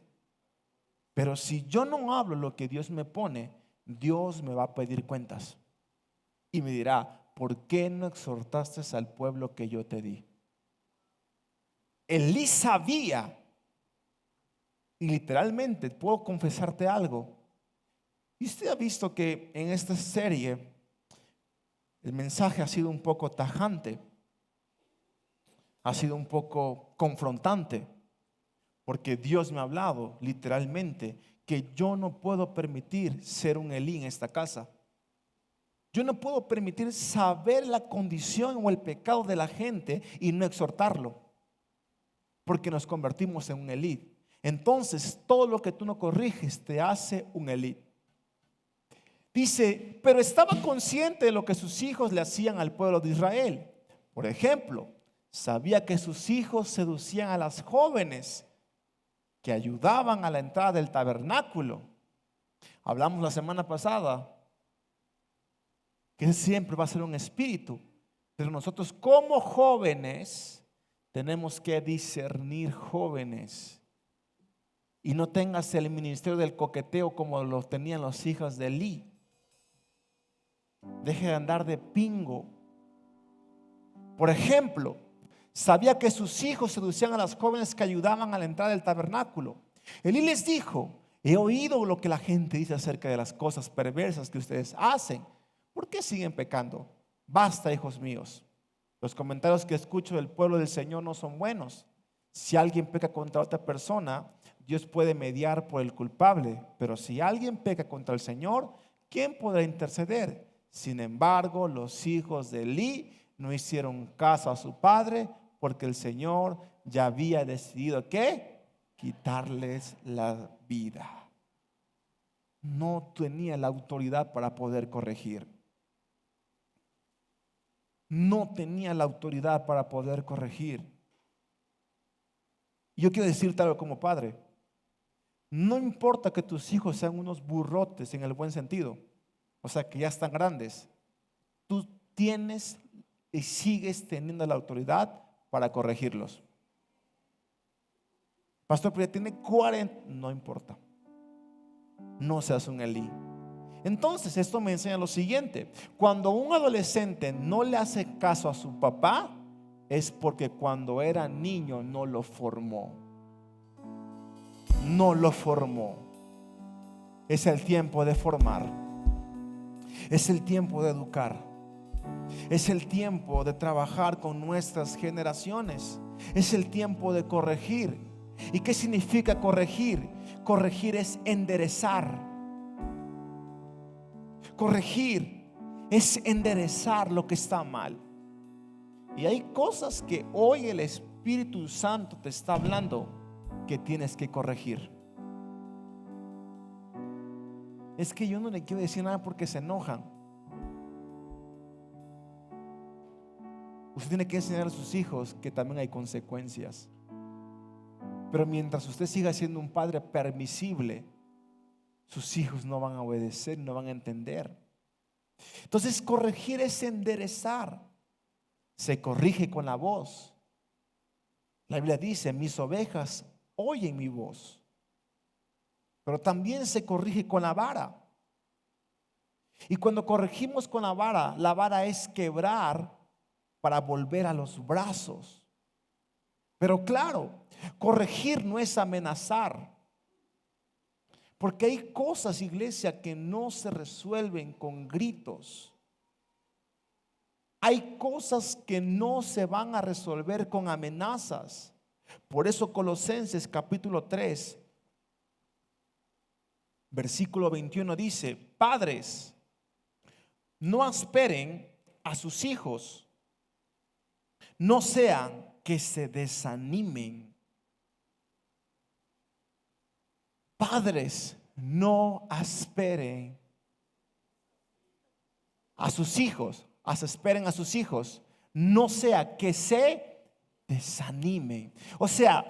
Pero si yo no hablo lo que Dios me pone, Dios me va a pedir cuentas y me dirá, ¿por qué no exhortaste al pueblo que yo te di? Elí sabía. Y literalmente puedo confesarte algo. Y usted ha visto que en esta serie el mensaje ha sido un poco tajante, ha sido un poco confrontante, porque Dios me ha hablado literalmente que yo no puedo permitir ser un Elí en esta casa. Yo no puedo permitir saber la condición o el pecado de la gente y no exhortarlo, porque nos convertimos en un Elí. Entonces todo lo que tú no corriges te hace un Elí. Dice, pero estaba consciente de lo que sus hijos le hacían al pueblo de Israel. Por ejemplo, sabía que sus hijos seducían a las jóvenes que ayudaban a la entrada del tabernáculo. Hablamos la semana pasada que Él siempre va a ser un espíritu, pero nosotros como jóvenes tenemos que discernir jóvenes. Y no tengas el ministerio del coqueteo como lo tenían los hijos de Elí. Deje de andar de pingo. Por ejemplo, sabía que sus hijos seducían a las jóvenes que ayudaban a la entrada del tabernáculo. Elí les dijo, he oído lo que la gente dice acerca de las cosas perversas que ustedes hacen. ¿Por qué siguen pecando? Basta, hijos míos. Los comentarios que escucho del pueblo del Señor no son buenos. Si alguien peca contra otra persona, Dios puede mediar por el culpable, pero si alguien peca contra el Señor, ¿quién podrá interceder? Sin embargo, los hijos de Elí no hicieron caso a su padre, porque el Señor ya había decidido ¿qué? Quitarles la vida. No tenía la autoridad para poder corregir. No tenía la autoridad para poder corregir. Yo quiero decirte algo como padre. No importa que tus hijos sean unos burrotes en el buen sentido, o sea que ya están grandes, tú tienes y sigues teniendo la autoridad para corregirlos. Pastor, pero ya tiene 40, no importa, no seas un Elí. Entonces esto me enseña lo siguiente: cuando un adolescente no le hace caso a su papá, es porque cuando era niño no lo formó. No lo formó. Es el tiempo de formar. Es el tiempo de educar. Es el tiempo de trabajar con nuestras generaciones. Es el tiempo de corregir. ¿Y qué significa corregir? Corregir es enderezar. Corregir es enderezar lo que está mal. Y hay cosas que hoy el Espíritu Santo te está hablando que tienes que corregir. Es que yo no le quiero decir nada porque se enojan. Usted tiene que enseñar a sus hijos que también hay consecuencias. Pero mientras usted siga siendo un padre permisible, sus hijos no van a obedecer, no van a entender. Entonces corregir es enderezar. Se corrige con la voz. La Biblia dice, mis ovejas oyen mi voz. Pero también se corrige con la vara. Y cuando corregimos con la vara es quebrar para volver a los brazos. Pero claro, corregir no es amenazar. Porque hay cosas, iglesia, que no se resuelven con gritos. Hay cosas que no se van a resolver con amenazas. Por eso Colosenses capítulo 3, versículo 21 dice: padres, no esperen a sus hijos, no sean que se desanimen. Padres, no esperen a sus hijos, esperen a sus hijos, no sea que se desanimen. O sea,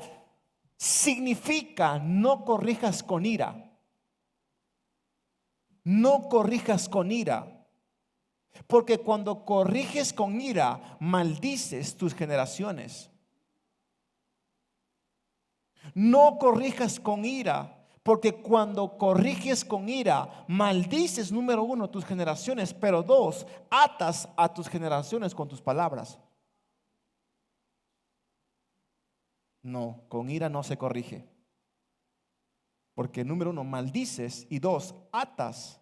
significa no corrijas con ira. No corrijas con ira. Porque cuando corriges con ira, maldices tus generaciones. No corrijas con ira, porque cuando corriges con ira, maldices, número uno, tus generaciones, pero dos, atas a tus generaciones con tus palabras. No, con ira no se corrige. Porque número uno, maldices, y dos, atas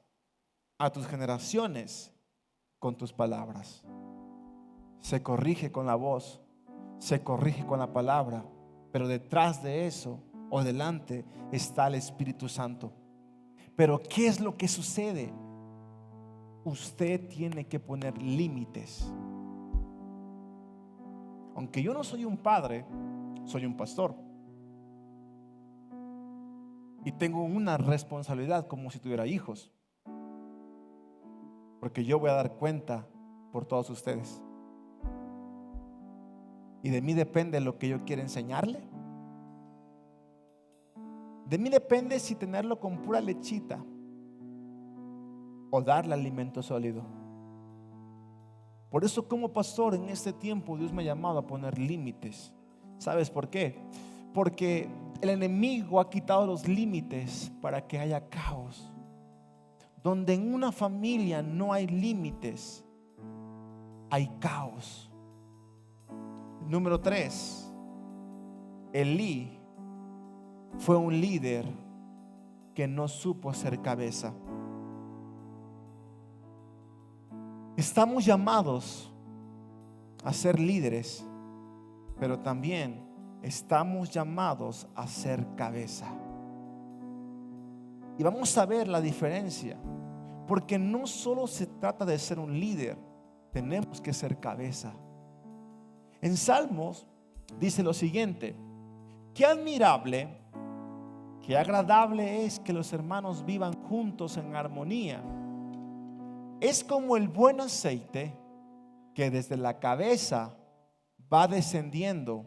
a tus generaciones con tus palabras. Se corrige con la voz, se corrige con la palabra, pero detrás de eso o delante está el Espíritu Santo. Pero ¿qué es lo que sucede? Usted tiene que poner límites. Aunque yo no soy un padre, soy un pastor. Y tengo una responsabilidad como si tuviera hijos. Porque yo voy a dar cuenta por todos ustedes. Y de mí depende lo que yo quiera enseñarle. De mí depende si tenerlo con pura lechita o darle alimento sólido. Por eso como pastor en este tiempo Dios me ha llamado a poner límites. ¿Sabes por qué? Porque el enemigo ha quitado los límites para que haya caos. Donde en una familia no hay límites, hay caos. Número 3, Elí fue un líder que no supo ser cabeza. Estamos llamados a ser líderes, pero también estamos llamados a ser cabeza. Y vamos a ver la diferencia, porque no solo se trata de ser un líder, tenemos que ser cabeza. En Salmos dice lo siguiente: qué admirable, qué agradable es que los hermanos vivan juntos en armonía. Es como el buen aceite que desde la cabeza va descendiendo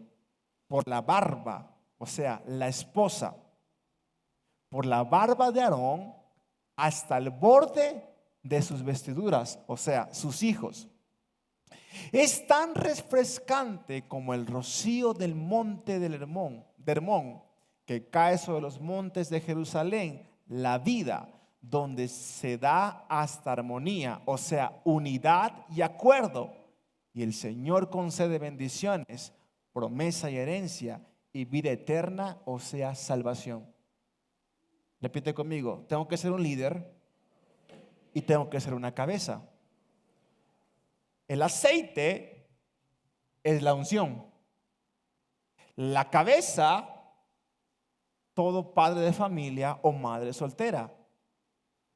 por la barba, o sea, la esposa, por la barba de Aarón hasta el borde de sus vestiduras, o sea, sus hijos. Es tan refrescante como el rocío del monte del Hermón, que cae sobre los montes de Jerusalén, la vida, donde se da hasta armonía, o sea, unidad y acuerdo. Y el Señor concede bendiciones, promesa y herencia, y vida eterna, o sea, salvación. Repite conmigo: tengo que ser un líder y tengo que ser una cabeza. El aceite es la unción. La cabeza, todo padre de familia o madre soltera,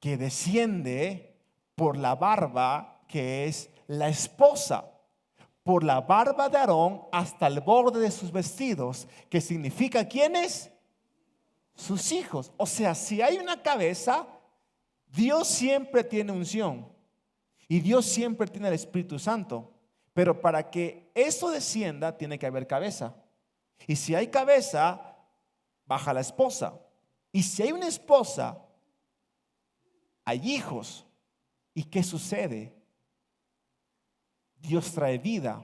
que desciende por la barba, que es la esposa, por la barba de Aarón hasta el borde de sus vestidos, que significa ¿quiénes? Sus hijos. O sea, si hay una cabeza, Dios siempre tiene unción. Y Dios siempre tiene el Espíritu Santo. Pero para que eso descienda, tiene que haber cabeza. Y si hay cabeza, baja la esposa. Y si hay una esposa, hay hijos. ¿Y qué sucede? Dios trae vida,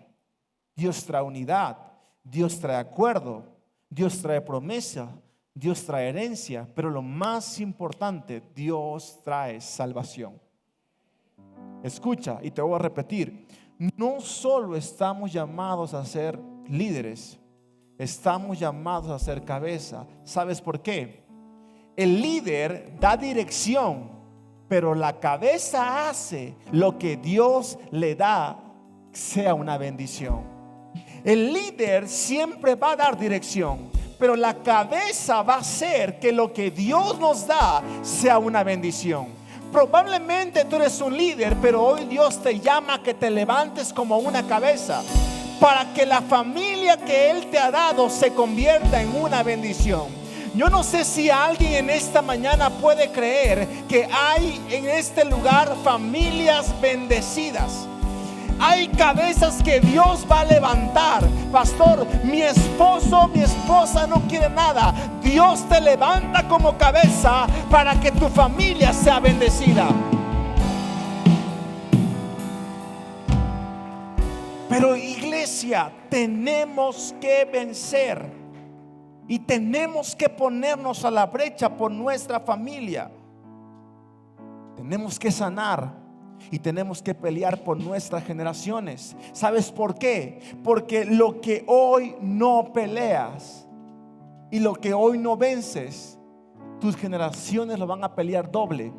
Dios trae unidad, Dios trae acuerdo, Dios trae promesa, Dios trae herencia. Pero lo más importante, Dios trae salvación. Escucha, y te voy a repetir, no solo estamos llamados a ser líderes, estamos llamados a ser cabeza. ¿Sabes por qué? El líder da dirección, pero la cabeza hace lo que Dios le da sea una bendición. El líder siempre va a dar dirección, pero la cabeza va a hacer que lo que Dios nos da sea una bendición. Probablemente tú eres un líder, pero hoy Dios te llama a que te levantes como una cabeza, para que la familia que Él te ha dado se convierta en una bendición. Yo no sé si alguien en esta mañana puede creer que hay en este lugar familias bendecidas. Hay cabezas que Dios va a levantar. Pastor, mi esposo, mi esposa no quiere nada. Dios te levanta como cabeza para que tu familia sea bendecida. Pero iglesia, tenemos que vencer y tenemos que ponernos a la brecha por nuestra familia. Tenemos que sanar y tenemos que pelear por nuestras generaciones. ¿Sabes por qué? Porque lo que hoy no peleas y lo que hoy no vences, tus generaciones lo van a pelear doble.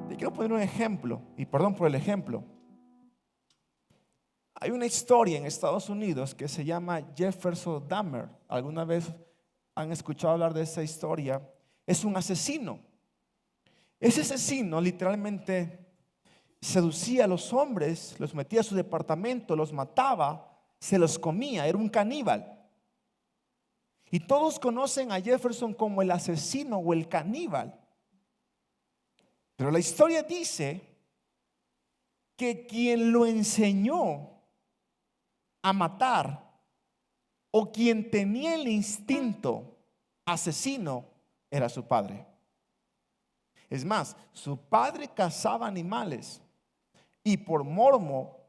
Te quiero poner un ejemplo, y perdón por el ejemplo. Hay una historia en Estados Unidos que se llama Jefferson Dahmer. ¿Alguna vez han escuchado hablar de esa historia? Es un asesino. Ese asesino literalmente seducía a los hombres, los metía a su departamento, los mataba, se los comía, era un caníbal. Y todos conocen a Jefferson como el asesino o el caníbal. Pero la historia dice que quien lo enseñó a matar, o quien tenía el instinto asesino, era su padre. Es más, su padre cazaba animales y por morbo,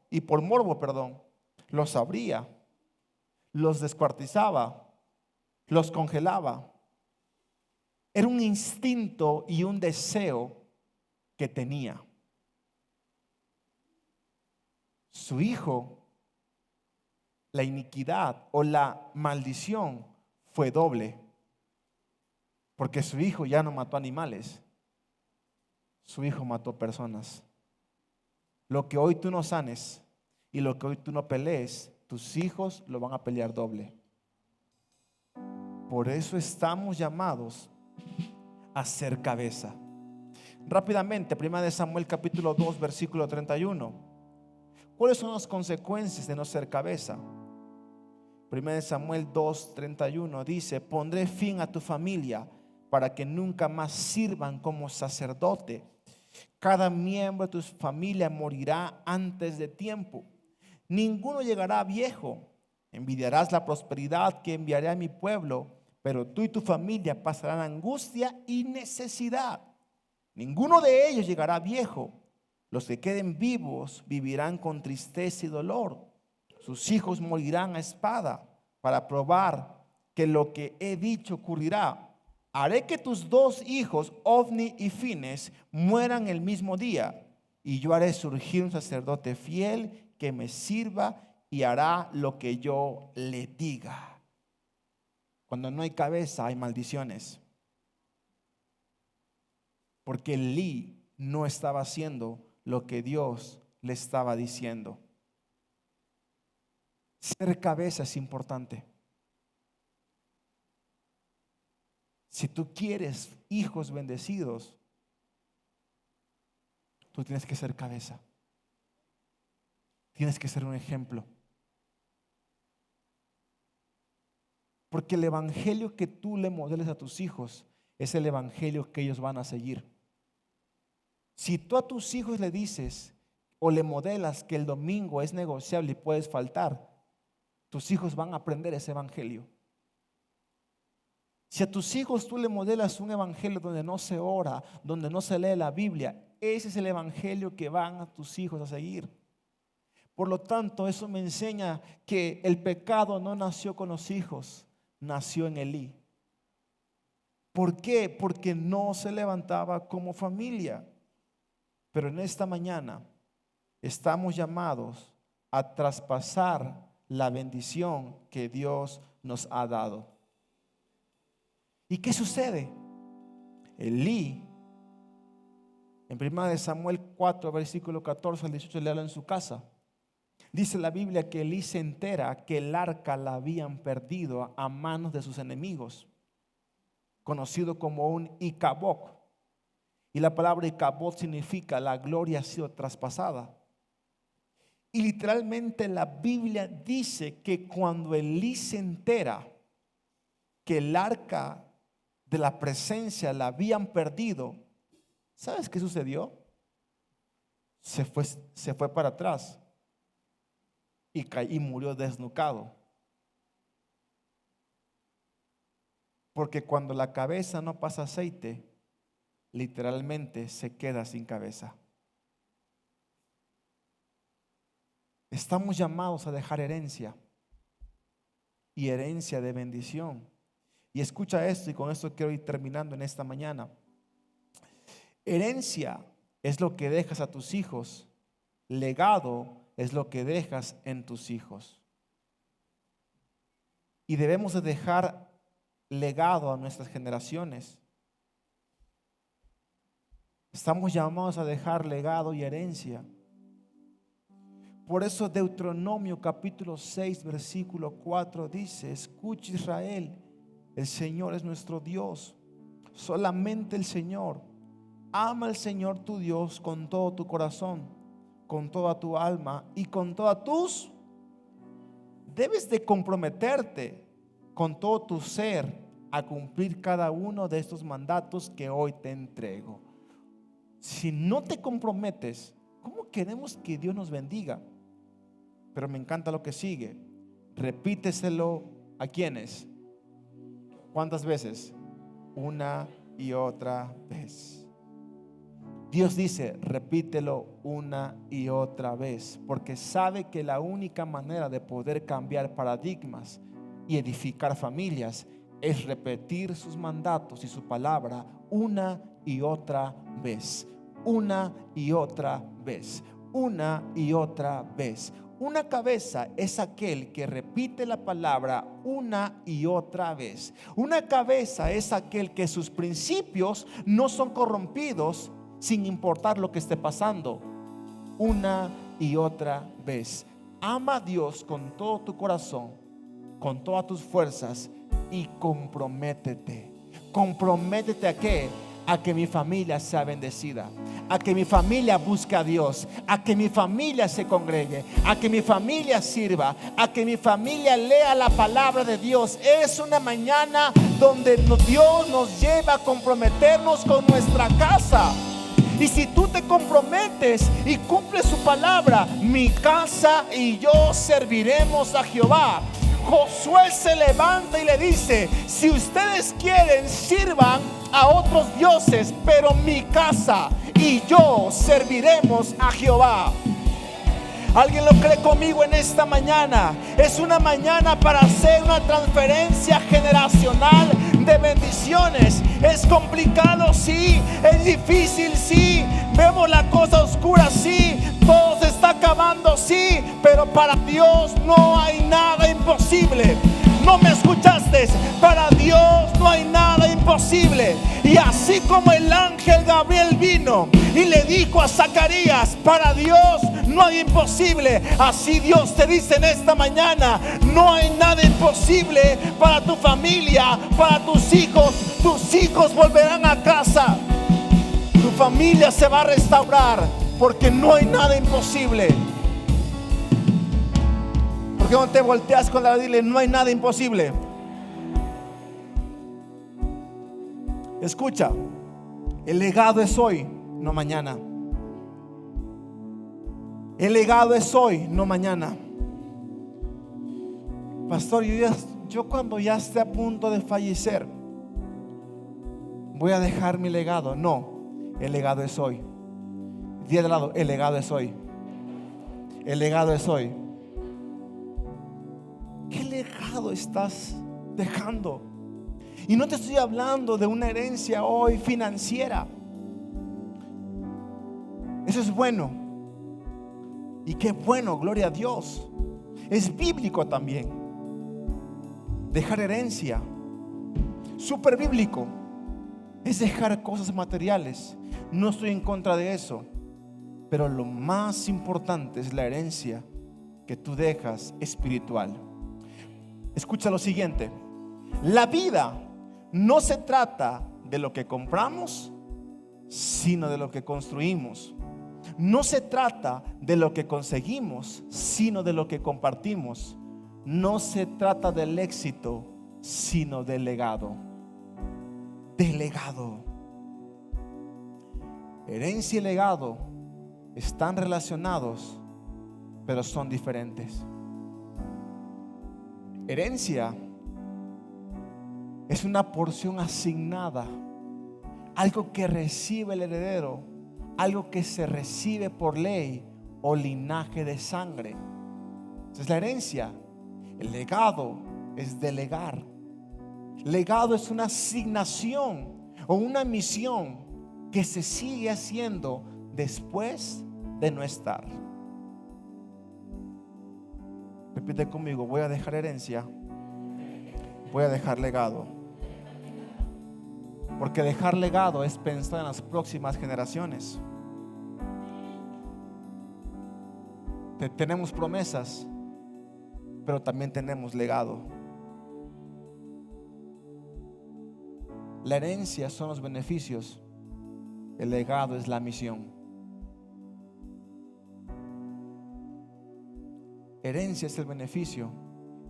los abría, los descuartizaba, los congelaba. Era un instinto y un deseo que tenía. Su hijo, la iniquidad o la maldición fue doble, porque su hijo ya no mató animales. Su hijo mató personas. Lo que hoy tú no sanes y lo que hoy tú no pelees, tus hijos lo van a pelear doble. Por eso estamos llamados a ser cabeza. Rápidamente, 1 Samuel capítulo 2 versículo 31. ¿Cuáles son las consecuencias de no ser cabeza? 1 Samuel 2, 31 dice: pondré fin a tu familia para que nunca más sirvan como sacerdote. Cada miembro de tu familia morirá antes de tiempo. Ninguno llegará viejo. Envidiarás la prosperidad que enviaré a mi pueblo, pero tú y tu familia pasarán angustia y necesidad. Ninguno de ellos llegará viejo. Los que queden vivos vivirán con tristeza y dolor. Sus hijos morirán a espada para probar que lo que he dicho ocurrirá. Haré que tus dos hijos, Ofni y Fines, mueran el mismo día, y yo haré surgir un sacerdote fiel que me sirva y hará lo que yo le diga. Cuando no hay cabeza, hay maldiciones, porque Elí no estaba haciendo lo que Dios le estaba diciendo. Ser cabeza es importante. Si tú quieres hijos bendecidos, tú tienes que ser cabeza. Tienes que ser un ejemplo. Porque el evangelio que tú le modeles a tus hijos es el evangelio que ellos van a seguir. Si tú a tus hijos le dices o le modelas que el domingo es negociable y puedes faltar, tus hijos van a aprender ese evangelio. Si a tus hijos tú le modelas un evangelio donde no se ora, donde no se lee la Biblia, ese es el evangelio que van a tus hijos a seguir. Por lo tanto, eso me enseña que el pecado no nació con los hijos, nació en Elí. ¿Por qué? Porque no se levantaba como familia. Pero en esta mañana estamos llamados a traspasar la bendición que Dios nos ha dado. ¿Y qué sucede? Elí, en 1 Samuel 4, versículo 14 al 18, léalo en su casa. Dice la Biblia que Elí se entera que el arca la habían perdido a manos de sus enemigos, conocido como un Icabod. Y la palabra Icabod significa la gloria ha sido traspasada. Y literalmente la Biblia dice que cuando Elí se entera que el arca de la presencia la habían perdido, ¿sabes qué sucedió? Se fue para atrás y murió desnucado. Porque cuando la cabeza no pasa aceite, literalmente se queda sin cabeza. Estamos llamados a dejar herencia, y herencia de bendición. Y escucha esto, y con esto quiero ir terminando en esta mañana. Herencia es lo que dejas a tus hijos. Legado es lo que dejas en tus hijos. Y debemos de dejar legado a nuestras generaciones. Estamos llamados a dejar legado y herencia. Por eso Deuteronomio capítulo 6 versículo 4 dice: escucha Israel, el Señor es nuestro Dios, solamente el Señor. Ama al Señor tu Dios con todo tu corazón, con toda tu alma y con todas tus. Debes de comprometerte con todo tu ser a cumplir cada uno de estos mandatos que hoy te entrego. Si no te comprometes, ¿cómo queremos que Dios nos bendiga? Pero me encanta lo que sigue. Repíteselo a quienes. ¿Cuántas veces? Una y otra vez. Dios dice, repítelo una y otra vez, porque sabe que la única manera de poder cambiar paradigmas y edificar familias es repetir sus mandatos y su palabra una y otra vez. Una y otra vez. Una y otra vez. Una cabeza es aquel que repite la palabra una y otra vez. Una cabeza es aquel que sus principios no son corrompidos sin importar lo que esté pasando. Una y otra vez. Ama a Dios con todo tu corazón, con todas tus fuerzas, y comprométete. Comprométete ¿a qué? A que mi familia sea bendecida, a que mi familia busque a Dios, a que mi familia se congregue, a que mi familia sirva, a que mi familia lea la palabra de Dios. Es una mañana donde Dios nos lleva a comprometernos con nuestra casa. Y si tú te comprometes y cumples su palabra, mi casa y yo serviremos a Jehová. Josué se levanta y le dice: si ustedes quieren, sirvan a otros dioses, pero mi casa y yo serviremos a Jehová. ¿Alguien lo cree conmigo en esta mañana? Es una mañana para hacer una transferencia generacional de bendiciones. Es complicado, sí. Es difícil, sí. Vemos la cosa oscura, sí. Todo se está acabando, sí. Pero para Dios no hay nada imposible. ¿No me escuchaste? Para Dios no hay nada imposible. Y así como el ángel Gabriel vino y le dijo a Zacarías: para Dios no hay imposible, así Dios te dice en esta mañana: no hay nada imposible para tu familia, para tus hijos. Tus hijos volverán a casa. Tu familia se va a restaurar, porque no hay nada imposible. ¿Por qué no te volteas con la dile: no hay nada imposible? Escucha, el legado es hoy, no mañana. El legado es hoy, no mañana. Pastor, yo cuando ya esté a punto de fallecer, voy a dejar mi legado. No, el legado es hoy. Día de lado, el legado es hoy. El legado es hoy. ¿Qué legado estás dejando? Y no te estoy hablando de una herencia hoy financiera. Eso es bueno. Y qué bueno, gloria a Dios. Es bíblico también. Dejar herencia, súper bíblico, es dejar cosas materiales. No estoy en contra de eso, pero lo más importante es la herencia que tú dejas espiritual. Escucha lo siguiente: la vida no se trata de lo que compramos, sino de lo que construimos. No se trata de lo que conseguimos, sino de lo que compartimos. No se trata del éxito, sino del legado. Del legado. Herencia y legado están relacionados, pero son diferentes. Herencia es una porción asignada, algo que recibe el heredero, algo que se recibe por ley o linaje de sangre. Esa es la herencia. El legado es delegar. Legado es una asignación o una misión que se sigue haciendo después de no estar. Repite conmigo: voy a dejar herencia, voy a dejar legado. Porque dejar legado es pensar en las próximas generaciones. Tenemos promesas, pero también tenemos legado. La herencia son los beneficios, el legado es la misión. Herencia es el beneficio,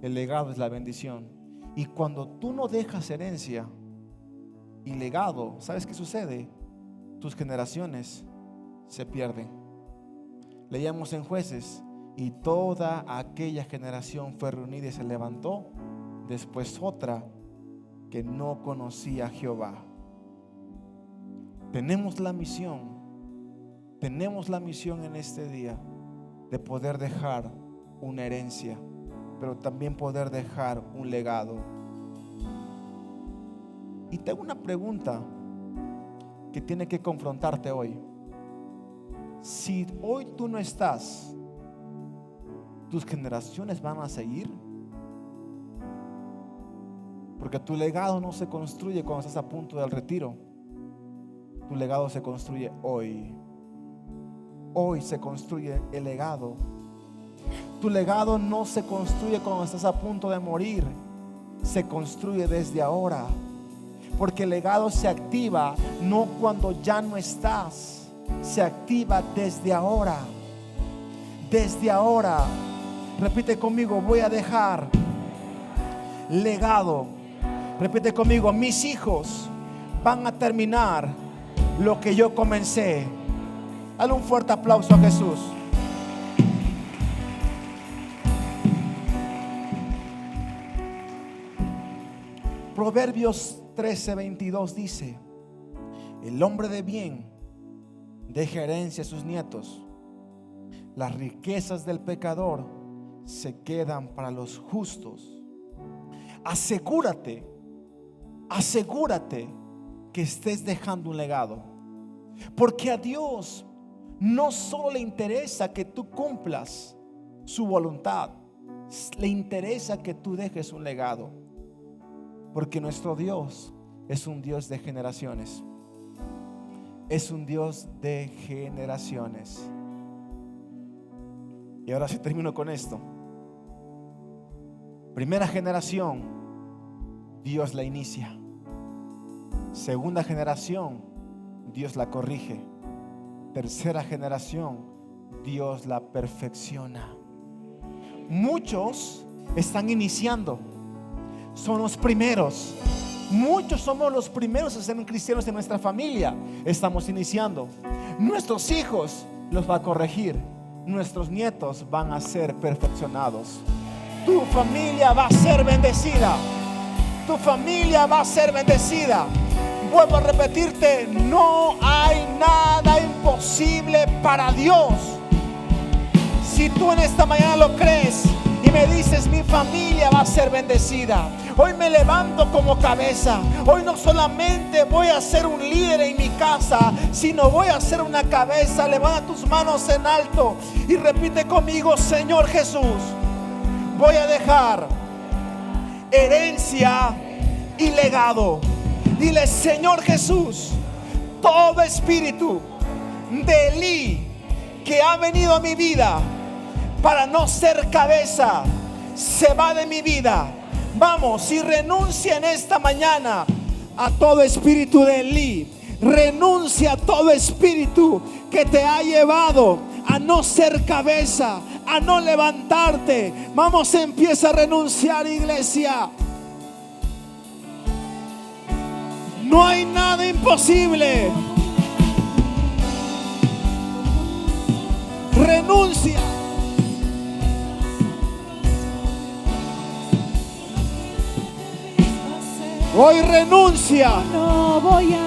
el legado es la bendición. Y cuando tú no dejas herencia y legado, ¿sabes qué sucede? Tus generaciones se pierden. Leíamos en Jueces: y toda aquella generación fue reunida y se levantó después otra que no conocía a Jehová. Tenemos la misión en este día de poder dejar una herencia, pero también poder dejar un legado. Y tengo una pregunta que tiene que confrontarte hoy. Si hoy tú no estás, ¿tus generaciones van a seguir? Porque tu legado no se construye cuando estás a punto del retiro. Tu legado se construye hoy. Hoy se construye el legado. Tu legado no se construye cuando estás a punto de morir. Se construye desde ahora. Porque el legado se activa no cuando ya no estás. Se activa desde ahora. Desde ahora. Repite conmigo: voy a dejar legado. Repite conmigo: mis hijos van a terminar lo que yo comencé. Dale un fuerte aplauso a Jesús. Proverbios 13:22 dice: el hombre de bien deja herencia a sus nietos. Las riquezas del pecador se quedan para los justos. Asegúrate que estés dejando un legado, porque a Dios no solo le interesa que tú cumplas su voluntad, le interesa que tú dejes un legado, porque nuestro Dios es un Dios de generaciones. Es un Dios de generaciones. Y ahora sí termino con esto. Primera generación, Dios la inicia. Segunda generación, Dios la corrige. Tercera generación, Dios la perfecciona. Muchos están iniciando, son los primeros. Muchos somos los primeros a ser cristianos en nuestra familia. Estamos iniciando. Nuestros hijos los va a corregir. Nuestros nietos van a ser perfeccionados. Tu familia va a ser bendecida. Tu familia va a ser bendecida. Vuelvo a repetirte: no hay nada imposible para Dios. Si tú en esta mañana lo crees y me dices: mi familia va a ser bendecida. Hoy me levanto como cabeza. Hoy no solamente voy a ser un líder en mi casa, sino voy a ser una cabeza. Levanta tus manos en alto y repite conmigo: Señor Jesús, voy a dejar herencia y legado. Dile: Señor Jesús, todo espíritu de Elí que ha venido a mi vida para no ser cabeza, se va de mi vida. Vamos, y renuncia en esta mañana a todo espíritu de Elí. Renuncia a todo espíritu que te ha llevado a no ser cabeza, a no levantarte. Vamos, empieza a renunciar, iglesia. No hay nada imposible. Renuncia. Hoy renuncia. No voy a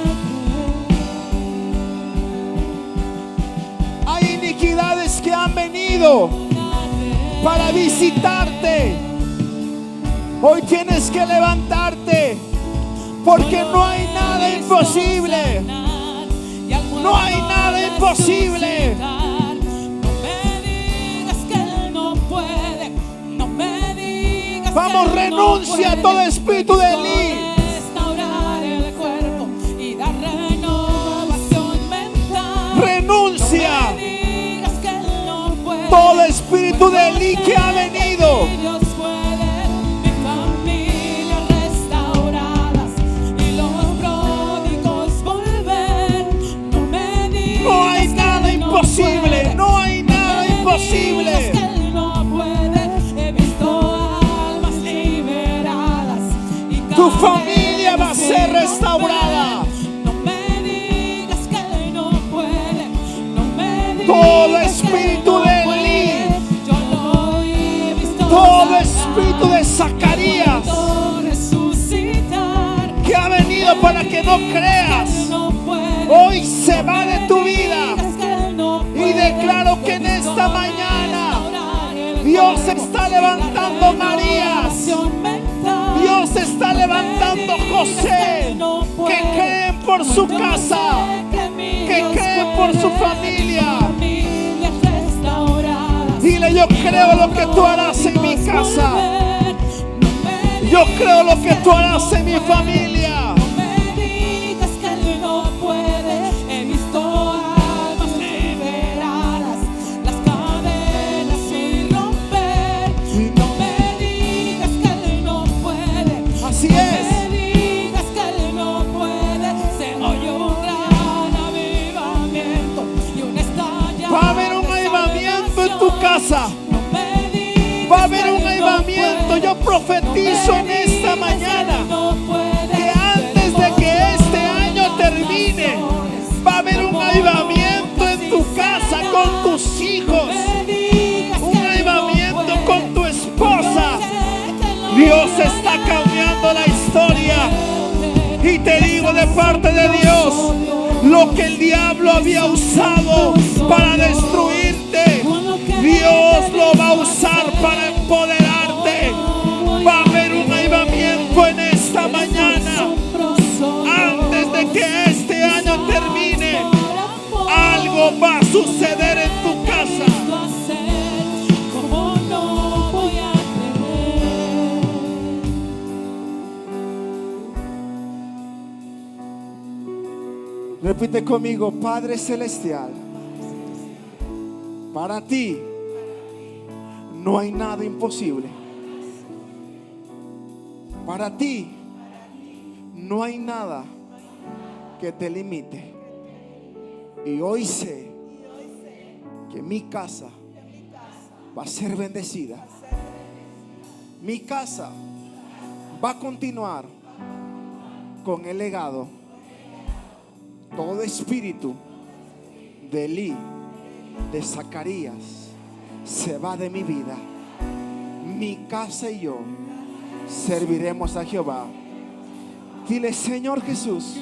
Hay iniquidades que han venido para visitarte. Hoy tienes que levantarte, porque no hay nada imposible. No hay nada imposible. Vamos, renuncia a todo espíritu de Elí. Renuncia todo espíritu de Elí que ha venido. No hay nada imposible. No hay nada imposible. Tu familia va a ser restaurada. Todo espíritu de Elí, todo espíritu de Zacarías que ha venido para que no creas, hoy se va de tu vida. Y declaro que en esta mañana Dios está levantando Marías. Dios está levantando José, que creen por su casa, que creen por su familia. Dile: yo creo lo que tú harás en mi casa. Yo creo lo que tú harás en mi familia. Así es. Va a haber un avivamiento en tu casa. Va a haber un avivamiento. Yo profetizo en esta mañana que antes de que este año termine, va a haber un avivamiento en tu casa, con tus hijos, un avivamiento con tu esposa. Dios está cambiando la historia. Y te digo de parte de Dios, lo que el diablo había usado para destruirte, Dios lo va a usar para empoderarte. Va a haber un avivamiento en esta mañana. Antes de que este año termine, algo va a suceder en tu casa. Repite conmigo: Padre Celestial, para ti no hay nada imposible. Para ti no hay nada que te limite. Y hoy sé que mi casa va a ser bendecida. Mi casa va a continuar con el legado. Todo espíritu de Elí, de Zacarías, se va de mi vida. Mi casa y yo serviremos a Jehová. Dile: Señor Jesús,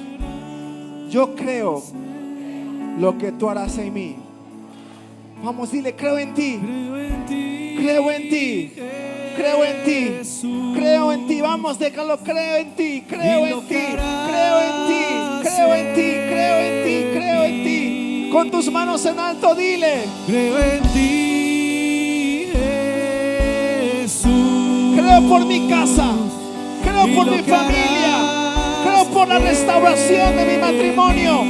yo creo lo que tú harás en mí. Vamos, dile: creo en ti. Creo en ti. creo en ti, creo en ti. Vamos, déjalo, creo en ti, creo en ti, creo en ti, creo en ti, creo en ti, creo en ti. Con tus manos en alto, dile: creo en ti, Jesús. Creo por mi casa, creo por mi familia, creo por la restauración de mi matrimonio,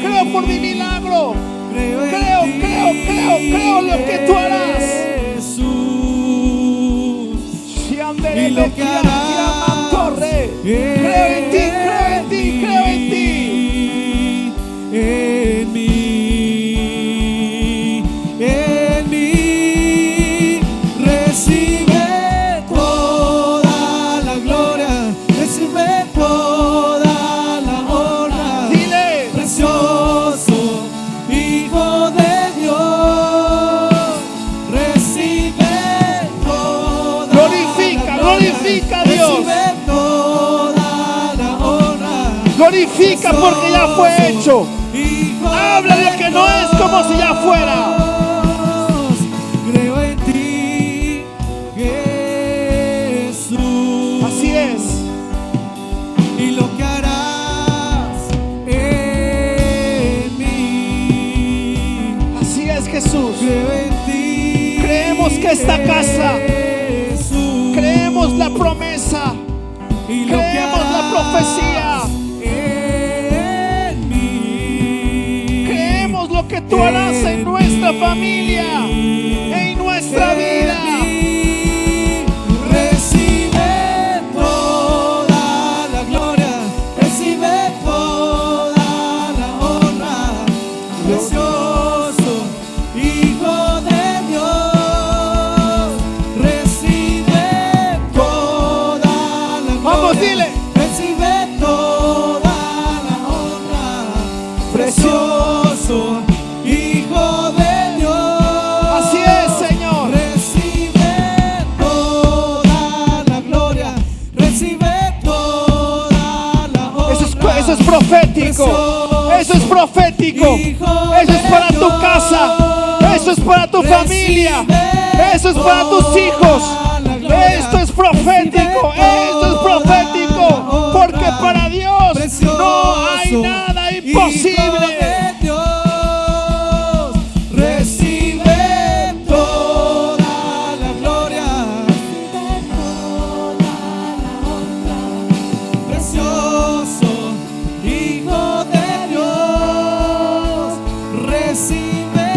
creo por mi milagro. Creo lo que tú harás. Y lo que harás. Creo en ti, creo en ti, creo en ti. En mí, recibe toda la gloria, recibe toda la honra. Dile: Precioso Hijo de Dios, recibe toda. Glorifica a Dios. Recibe toda la honra. Glorifica porque ya fue hecho. Habla lo que no es como si ya fuera. Creo en ti, Jesús. Así es. Y lo que harás en mí. Así es, Jesús. Creo en ti. Creemos que esta casa, Jesús. creemos la promesa, Y lo que creemos la harás profecía, en mí. creemos lo que tú harás en nuestra familia, en nuestra vida. Recibe toda la gloria, recibe toda la honra. Precioso Hijo de Dios, recibe toda la gloria. Vamos, dile: Recibe toda la honra. Precioso Hijo de Dios. Así es, Señor. Recibe toda la gloria. Recibe toda la honra. Eso es profético. Eso es profético. Eso es para tu casa. Eso es para tu familia. Eso es para tus hijos. Esto es profético. Esto es profético. Porque para Dios no hay nada imposible. Recibe toda la gloria. Precioso Hijo de Dios, recibe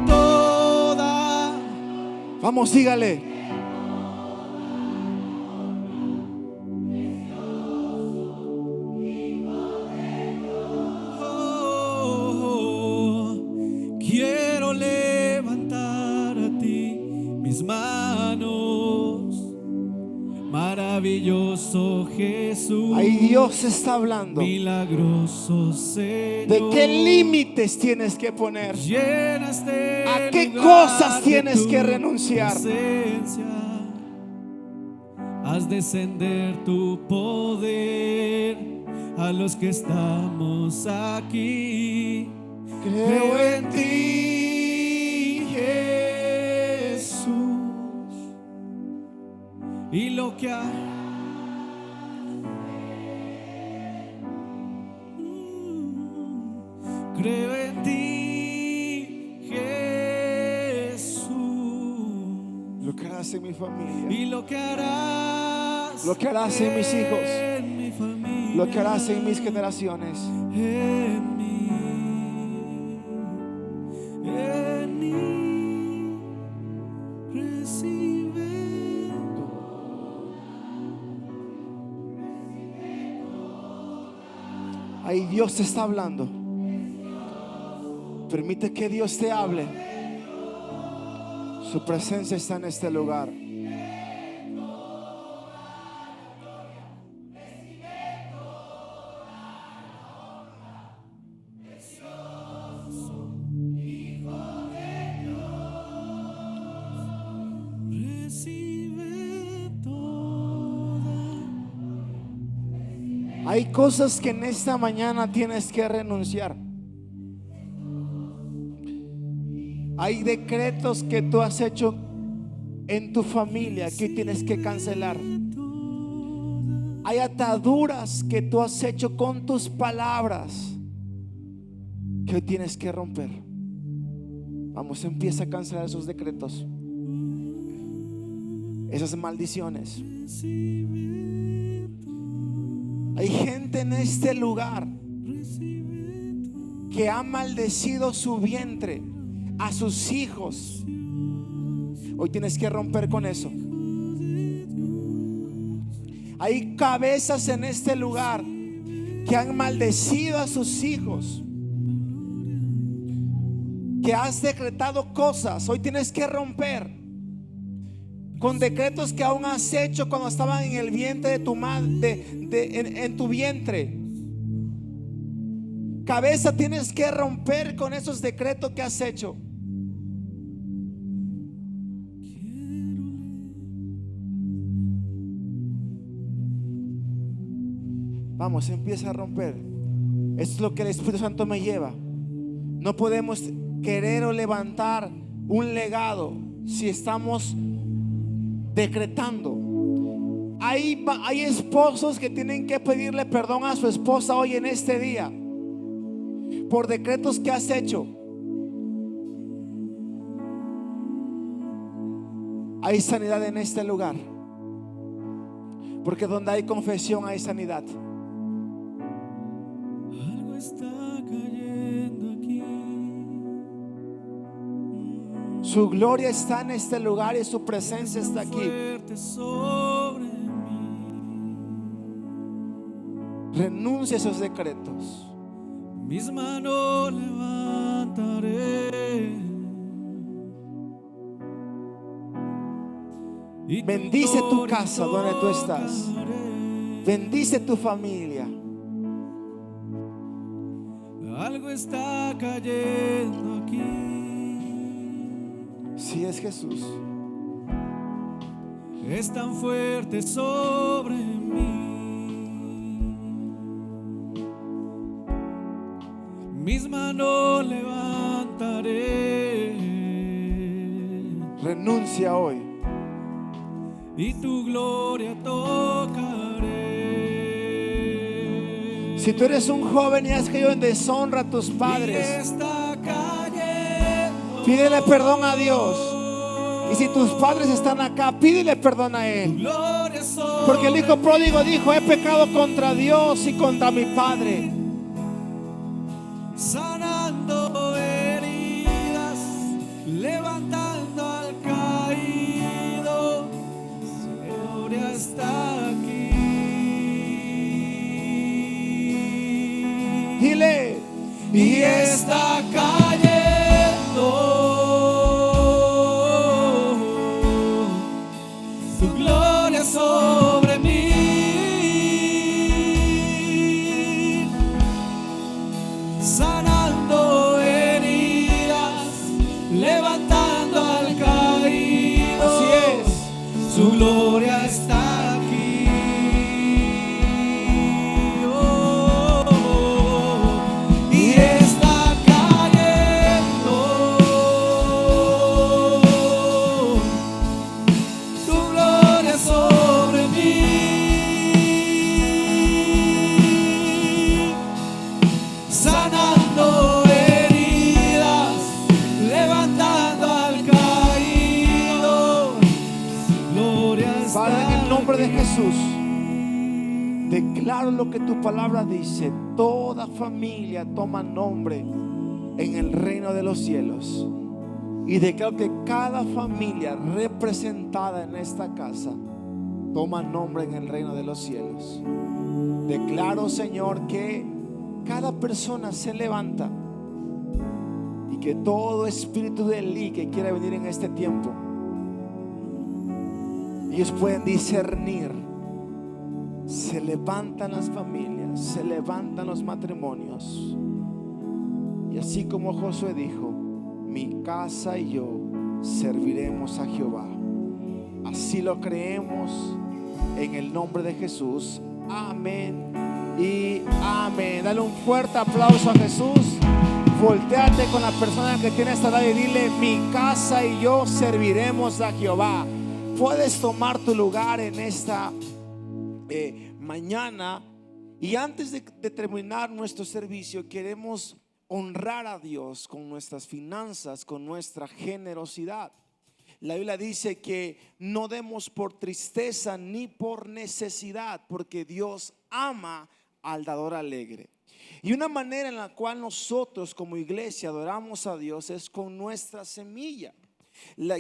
toda. Vamos, sígale. Quiero levantar a ti mis manos, maravilloso Jesús. Ahí Dios está hablando. Milagroso Señor. ¿De qué límites tienes que poner? Llenaste ¿A qué lugar cosas de tienes tu que renunciar? presencia. Haz descender tu poder a los que estamos aquí. Creo en ti, Jesús, y lo que creo en ti, Jesús, Lo que harás en mi familia, y lo que harás, lo que harás en mis hijos, en mi familia, lo que harás en mis generaciones. en mí, recibe. Ahí Dios te está hablando. Permite que Dios te hable. Su presencia está en este lugar. Recibe toda. Hay cosas que en esta mañana tienes que renunciar. Hay decretos que tú has hecho en tu familia que hoy tienes que cancelar. Hay ataduras que tú has hecho con tus palabras que hoy tienes que romper. Vamos, empieza a cancelar esos decretos, esas maldiciones. Hay gente en este lugar que ha maldecido su vientre, a sus hijos. Hoy tienes que romper con eso. Hay cabezas en este lugar que han maldecido a sus hijos, que has decretado cosas. Hoy tienes que romper con decretos que aún has hecho cuando estaban en el vientre de tu madre, en tu vientre. Cabeza, tienes que romper con esos decretos que has hecho. Vamos, empieza a romper. Esto es lo que el Espíritu Santo me lleva. No podemos querer o levantar un legado si estamos decretando. Hay esposos que tienen que pedirle perdón a su esposa hoy en este día por decretos que has hecho. Hay sanidad en este lugar, porque donde hay confesión hay sanidad. Algo está cayendo aquí. Su gloria está en este lugar y su presencia está aquí. Fuerte sobre mí. Renuncia a esos decretos. Mis manos levantaré. Y Bendice tu gloria casa donde tú estás. tocaré. Bendice tu familia. Algo está cayendo aquí. Si es Jesús. Es tan fuerte sobre mí. Mis manos levantaré. Renuncia hoy. Y tu gloria tocaré. Si tú eres un joven y has caído en deshonra a tus Y padres, está cayendo. pídele perdón a Dios. Y si tus padres están acá, pídele perdón a Él. Gloria sobre Porque el hijo pródigo dijo: he pecado contra Dios y contra mi padre. sanando heridas, levantando al caído. Su gloria está aquí. Dile: Y está cayendo. Su gloria sobre mí. Sanando heridas, levantando al caído. así es. Su gloria está aquí. Oh, y está cayendo. Su gloria sobre mí. Sanando heridas, levantando al caído. Gloria está Padre, en el nombre de aquí. Jesús, declaro lo que tu palabra dice: toda familia toma nombre en el reino de los cielos. Y declaro que cada familia representada en esta casa toma nombre en el reino de los cielos. Declaro, Señor, que cada persona se levanta y que todo espíritu de Elí que quiera venir en este tiempo, ellos pueden discernir. Se levantan las familias, se levantan los matrimonios. Y así como Josué dijo: mi casa y yo serviremos a Jehová. Así lo creemos en el nombre de Jesús. Amén y amén. Dale un fuerte aplauso a Jesús. Voltéate con la persona que tiene esta edad y dile: mi casa y yo serviremos a Jehová. puedes tomar tu lugar en esta mañana. Y antes de terminar nuestro servicio, queremos honrar a Dios con nuestras finanzas, con nuestra generosidad. La Biblia dice que no demos por tristeza ni por necesidad, porque Dios ama al dador alegre. Y una manera en la cual nosotros como iglesia adoramos a Dios es con nuestra semilla.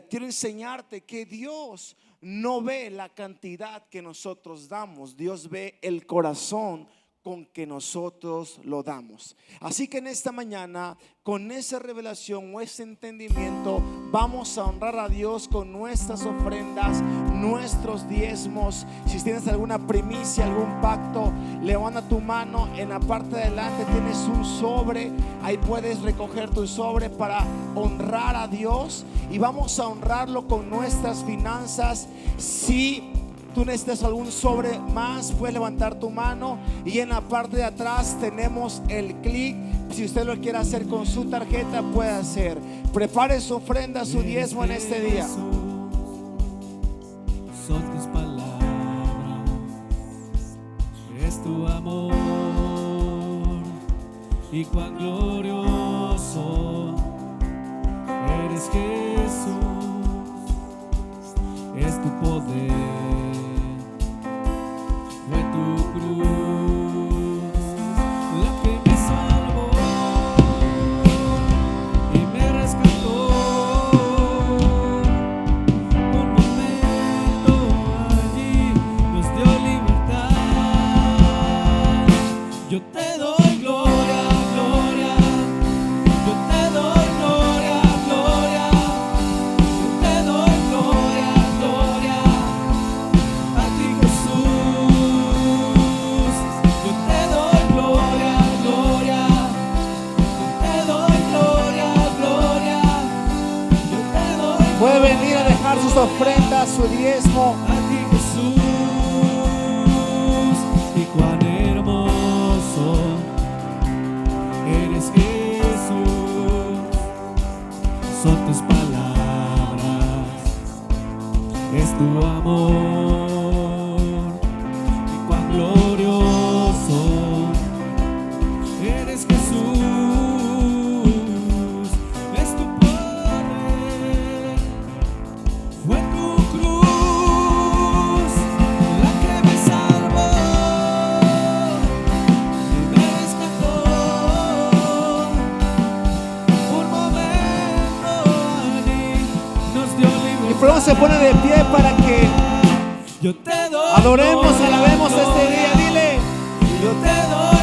Quiero enseñarte que Dios no ve la cantidad que nosotros damos, Dios ve el corazón con que nosotros lo damos. Así que en esta mañana, con esa revelación o ese entendimiento, vamos a honrar a Dios con nuestras ofrendas, nuestros diezmos. Si tienes alguna primicia, algún pacto, levanta tu mano. En la parte de adelante tienes un sobre, ahí puedes recoger tu sobre para honrar a Dios, y vamos a honrarlo con nuestras finanzas. Si tú necesitas algún sobre más, puedes levantar tu mano, y en la parte de atrás tenemos el clic. Si usted lo quiere hacer con su tarjeta, puede hacer. Prepare su ofrenda, su diezmo en este día. Son tus palabras, es tu amor, y cuán glorioso eres, Jesús, es tu poder. Fue tu cruz la que me salvó y me rescató. Un momento allí nos dio libertad. Yo te doy gloria, gloria. Yo te doy gloria, gloria. Yo te doy gloria, gloria. A ti, Jesús. Yo te doy gloria, gloria. Yo te doy gloria, gloria. Yo te doy. Puede venir a dejar sus ofrendas, su diezmo. A ti, Jesús, y cuán hermoso eres, Jesús. Son tus palabras, es tu amor, y cuán glorioso eres, Jesús. Es tu poder. Fue tu cruz la que me salvó y me rescató. Un momento allí nos dio libertad. Y pronto se pone de pie para que Yo te doy adoremos, gloria, alabemos este gloria. día. Dile: Yo te doy